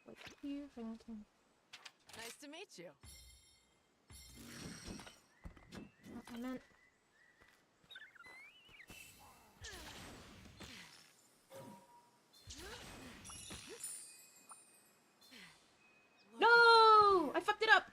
Wait here, fountain. Nice to meet you. I meant... No! I fucked it up!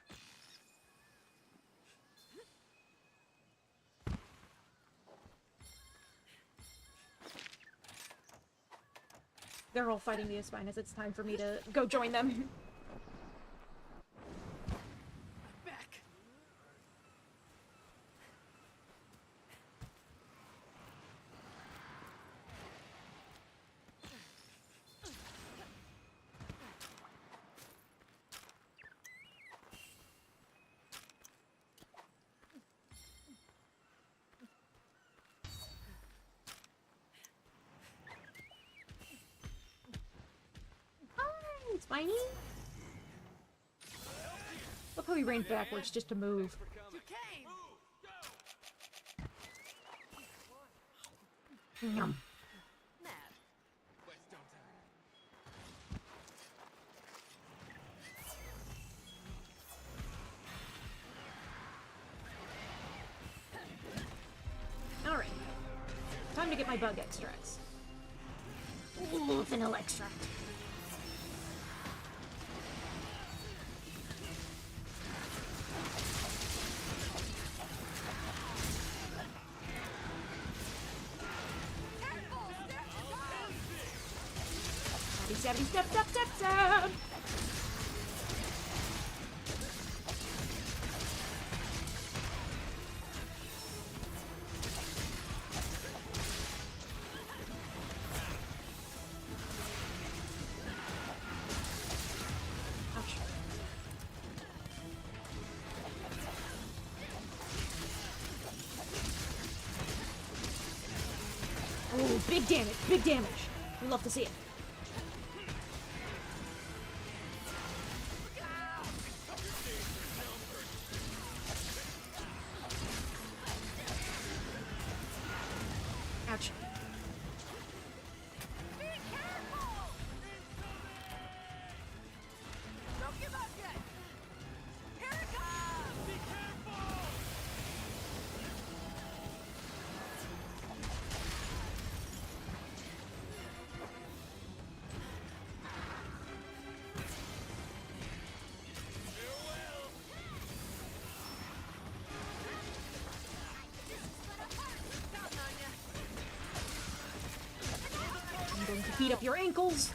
They're all fighting the Espinas. It's time for me to go join them. Back. Hi, Spiny. Look how he ran backwards just to move. Duquesne. Yum. Mad. Alright. Time to get my bug extracts. Ooh, vanilla extract. Stabby, stab, stab, stab, stab! Ouch. Oh, big damage, big damage. We love to see it. beat up your ankles.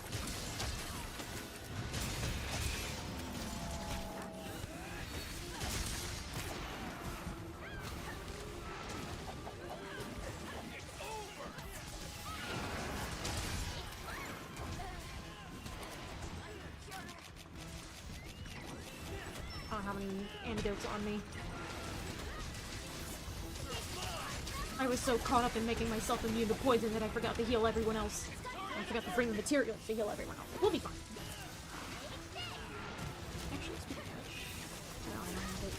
I don't have any antidotes on me. I was so caught up in making myself immune to poison that I forgot to heal everyone else. I forgot to bring the materials to heal everyone else. We'll be fine. Actually, speaking of which, no, I don't have it.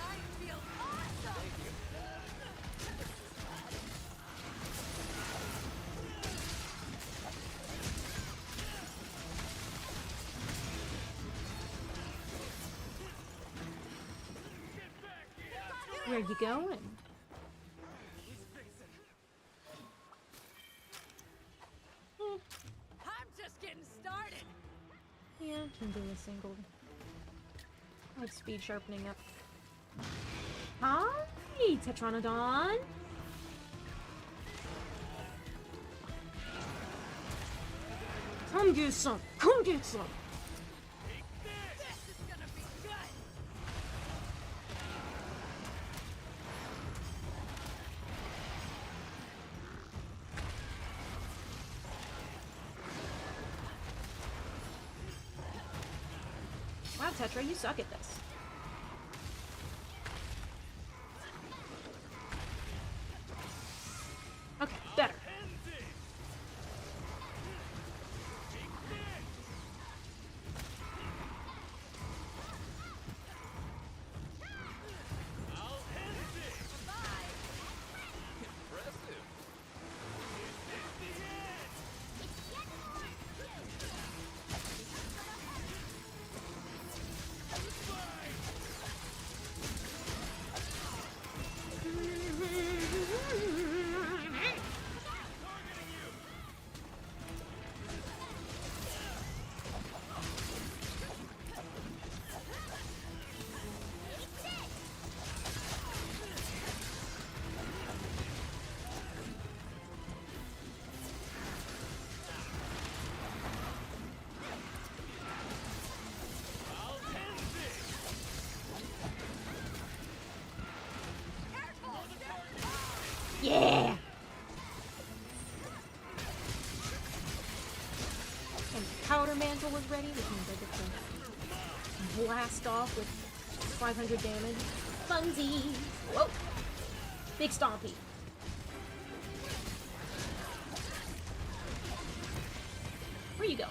I feel awesome! Where you going? I'm just getting started! Yeah, can do a single. I have speed sharpening up. Hi, Tetranodon! Come get some! Come get some! This is gonna be good! Wow, Tetra, you suck at this. Okay, better. Yeah! And Powder Mantle was ready, which means I get to blast off with 500 damage. Funsies! Whoa! Big Stompy. Where you going?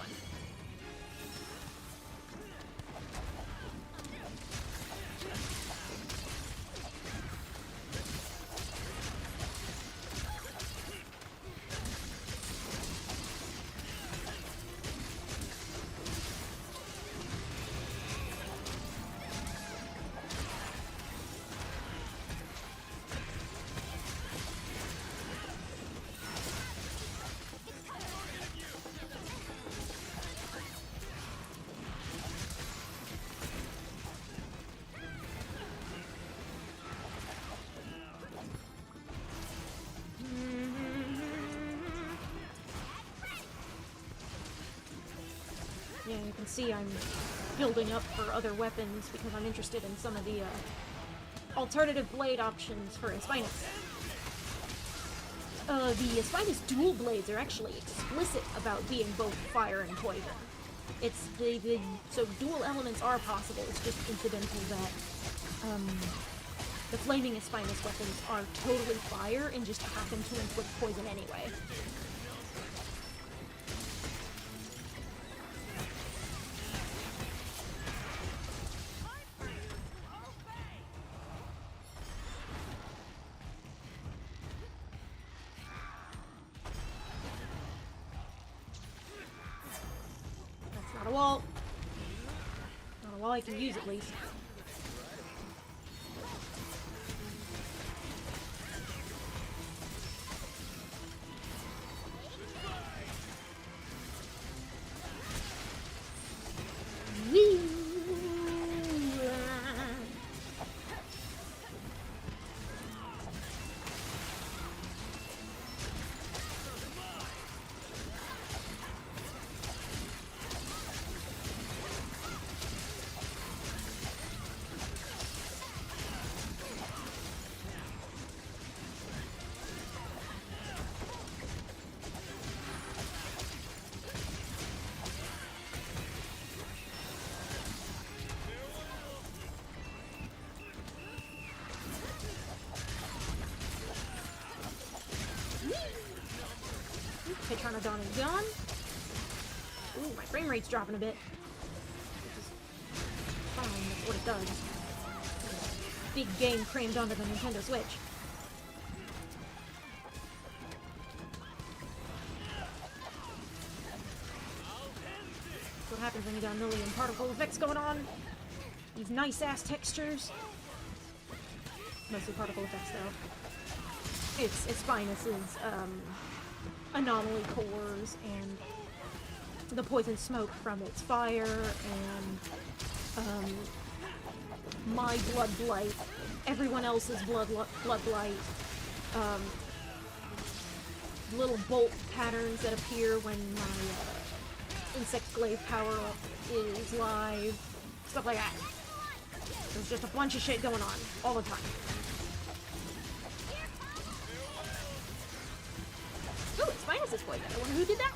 Yeah, you can see I'm building up for other weapons because I'm interested in some of the alternative blade options for Espinus. The Espinus dual blades are actually explicit about being both fire and poison. It's so dual elements are possible, it's just incidental that the flaming Espinus weapons are totally fire and just happen to inflict poison anyway. Not a wall. Not a wall I can use at least. Whee! Pteranodon is gone. Ooh, my frame rate's dropping a bit. Which is fine, that's what it does. Big game crammed onto the Nintendo Switch. That's what happens when you got a million particle effects going on. These nice-ass textures. Mostly particle effects, though. It's Spinus's, anomaly cores, and the poison smoke from its fire, and, my blood blight, everyone else's blood blight, little bolt patterns that appear when my, insect glaive power-up is live, stuff like that. There's just a bunch of shit going on, all the time. Ooh, it's Spinus's poison. I wonder who did that?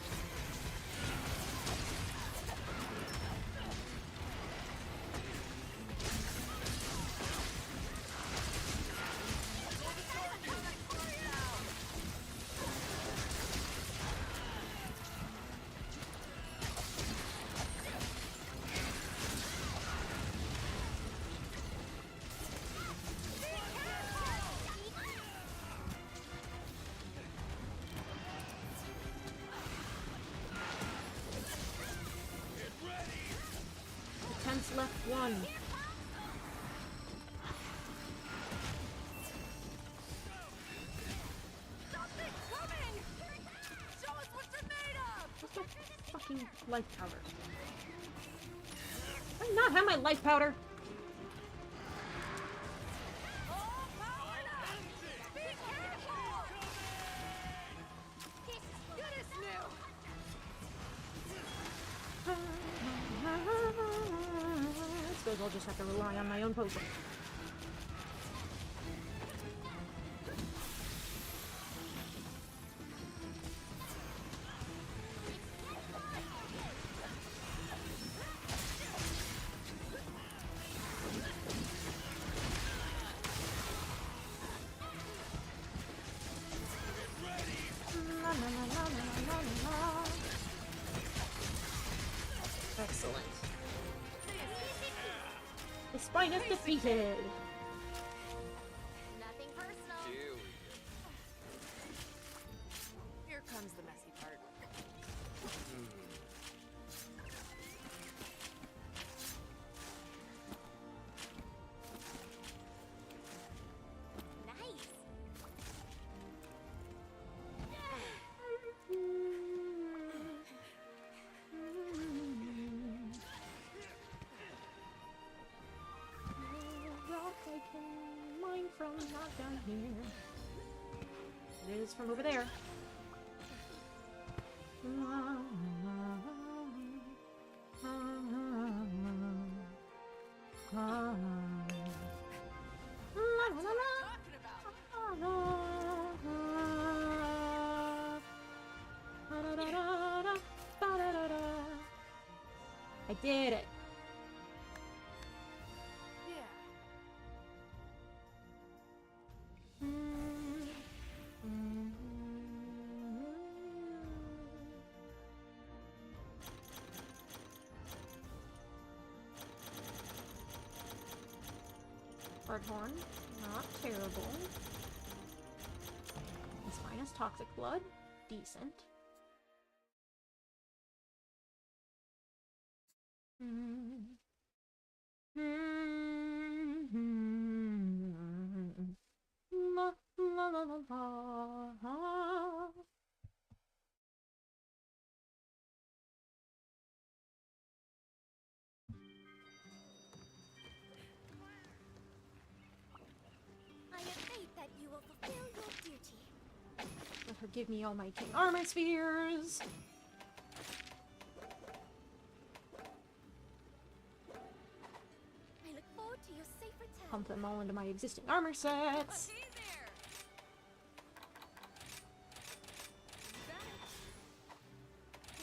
Left one. Something's coming! Show us what you're made of! What's my fucking life powder? Do I not have my life powder? All powered up! Be careful! This is good as new! I suppose I'll just have to rely on my own potion. Excellent. The spine is defeated. Nothing personal. Here comes the messy part. Nice. I can mine from not down here. It is from over there. Talking about! I did it. Yeah. Birdhorn, not terrible. It's minus toxic blood, decent. La la la la la. I have faith that you will fulfill your duty. Let her give me all my king armor spheres. I look forward to your safe return. Pump them all into my existing armor sets. Hey there!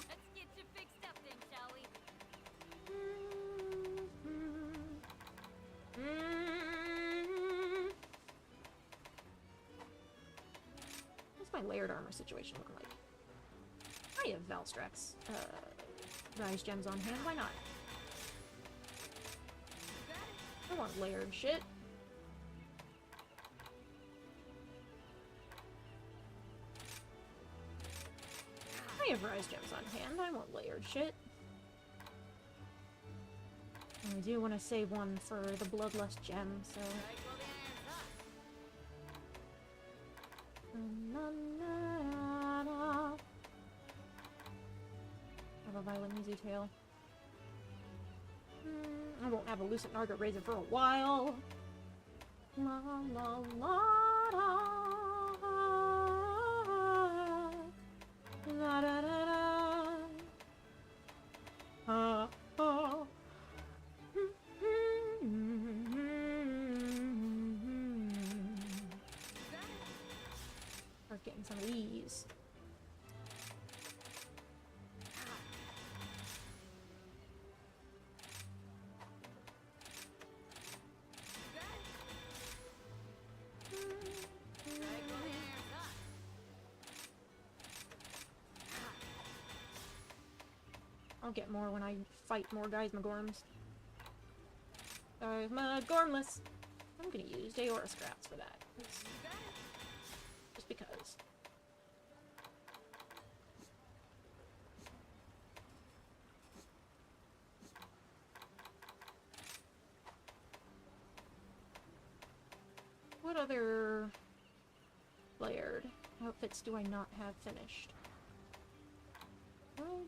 Let's get you fixed up then, shall we? What's my layered armor situation look like? I have Valstrax, Rise Gems on hand, why not? I want layered shit. I have Rise Gems on hand, I want layered shit. And I do want to save one for the Bloodlust gem, so... I have a Violet Musi Tail. I won't have a Lucent Narga Razor for a while. La la la la. La da da da. Oh. Start getting some of these. I'll get more when I fight more Geismagorms. Geismagormless! I'm gonna use Daora Scraps for that. Just because. What other layered outfits do I not have finished? Well,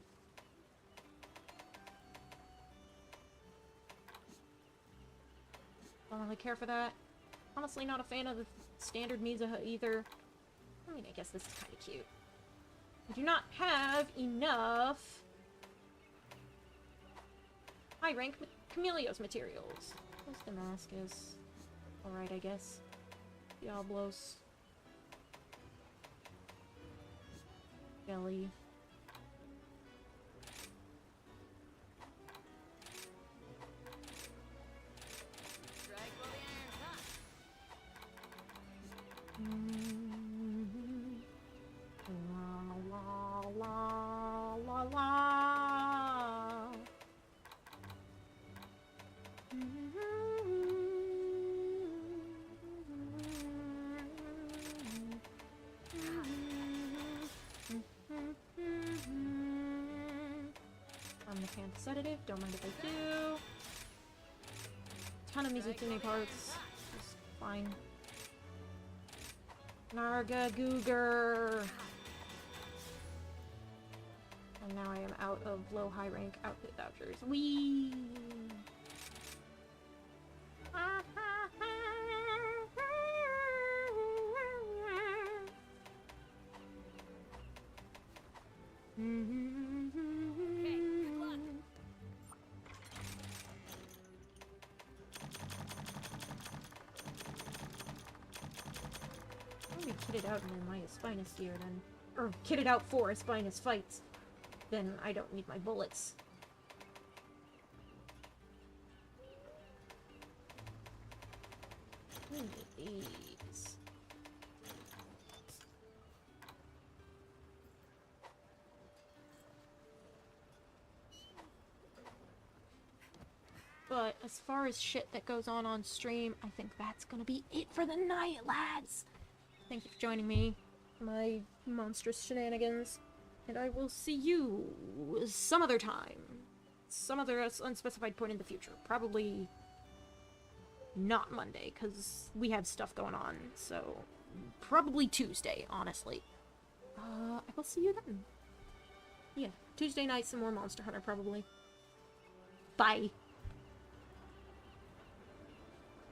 don't really care for that. Honestly, not a fan of the standard Mizuha either. I mean, I guess this is kind of cute. I do not have enough high-rank Chameleos materials. What's Damascus? Alright, I guess. Diablos. Jelly. La la la la. I'm the Panther Sedative, don't mind if I do. Ton of Mizutsune parts, just fine. Narga Googer! And now I am out of low high rank outfit vouchers. Whee! I'm gonna kit it out in my Espinus gear then. Or kit it out for Espinus fights. Then I don't need my bullets. I need these. But as far as shit that goes on stream, I think that's gonna be it for the night, lads! Thank you for joining me for my monstrous shenanigans. And I will see you some other time. Some other unspecified point in the future. Probably not Monday, because we have stuff going on. So, probably Tuesday, honestly. I will see you then. Yeah, Tuesday night, some more Monster Hunter, probably. Bye.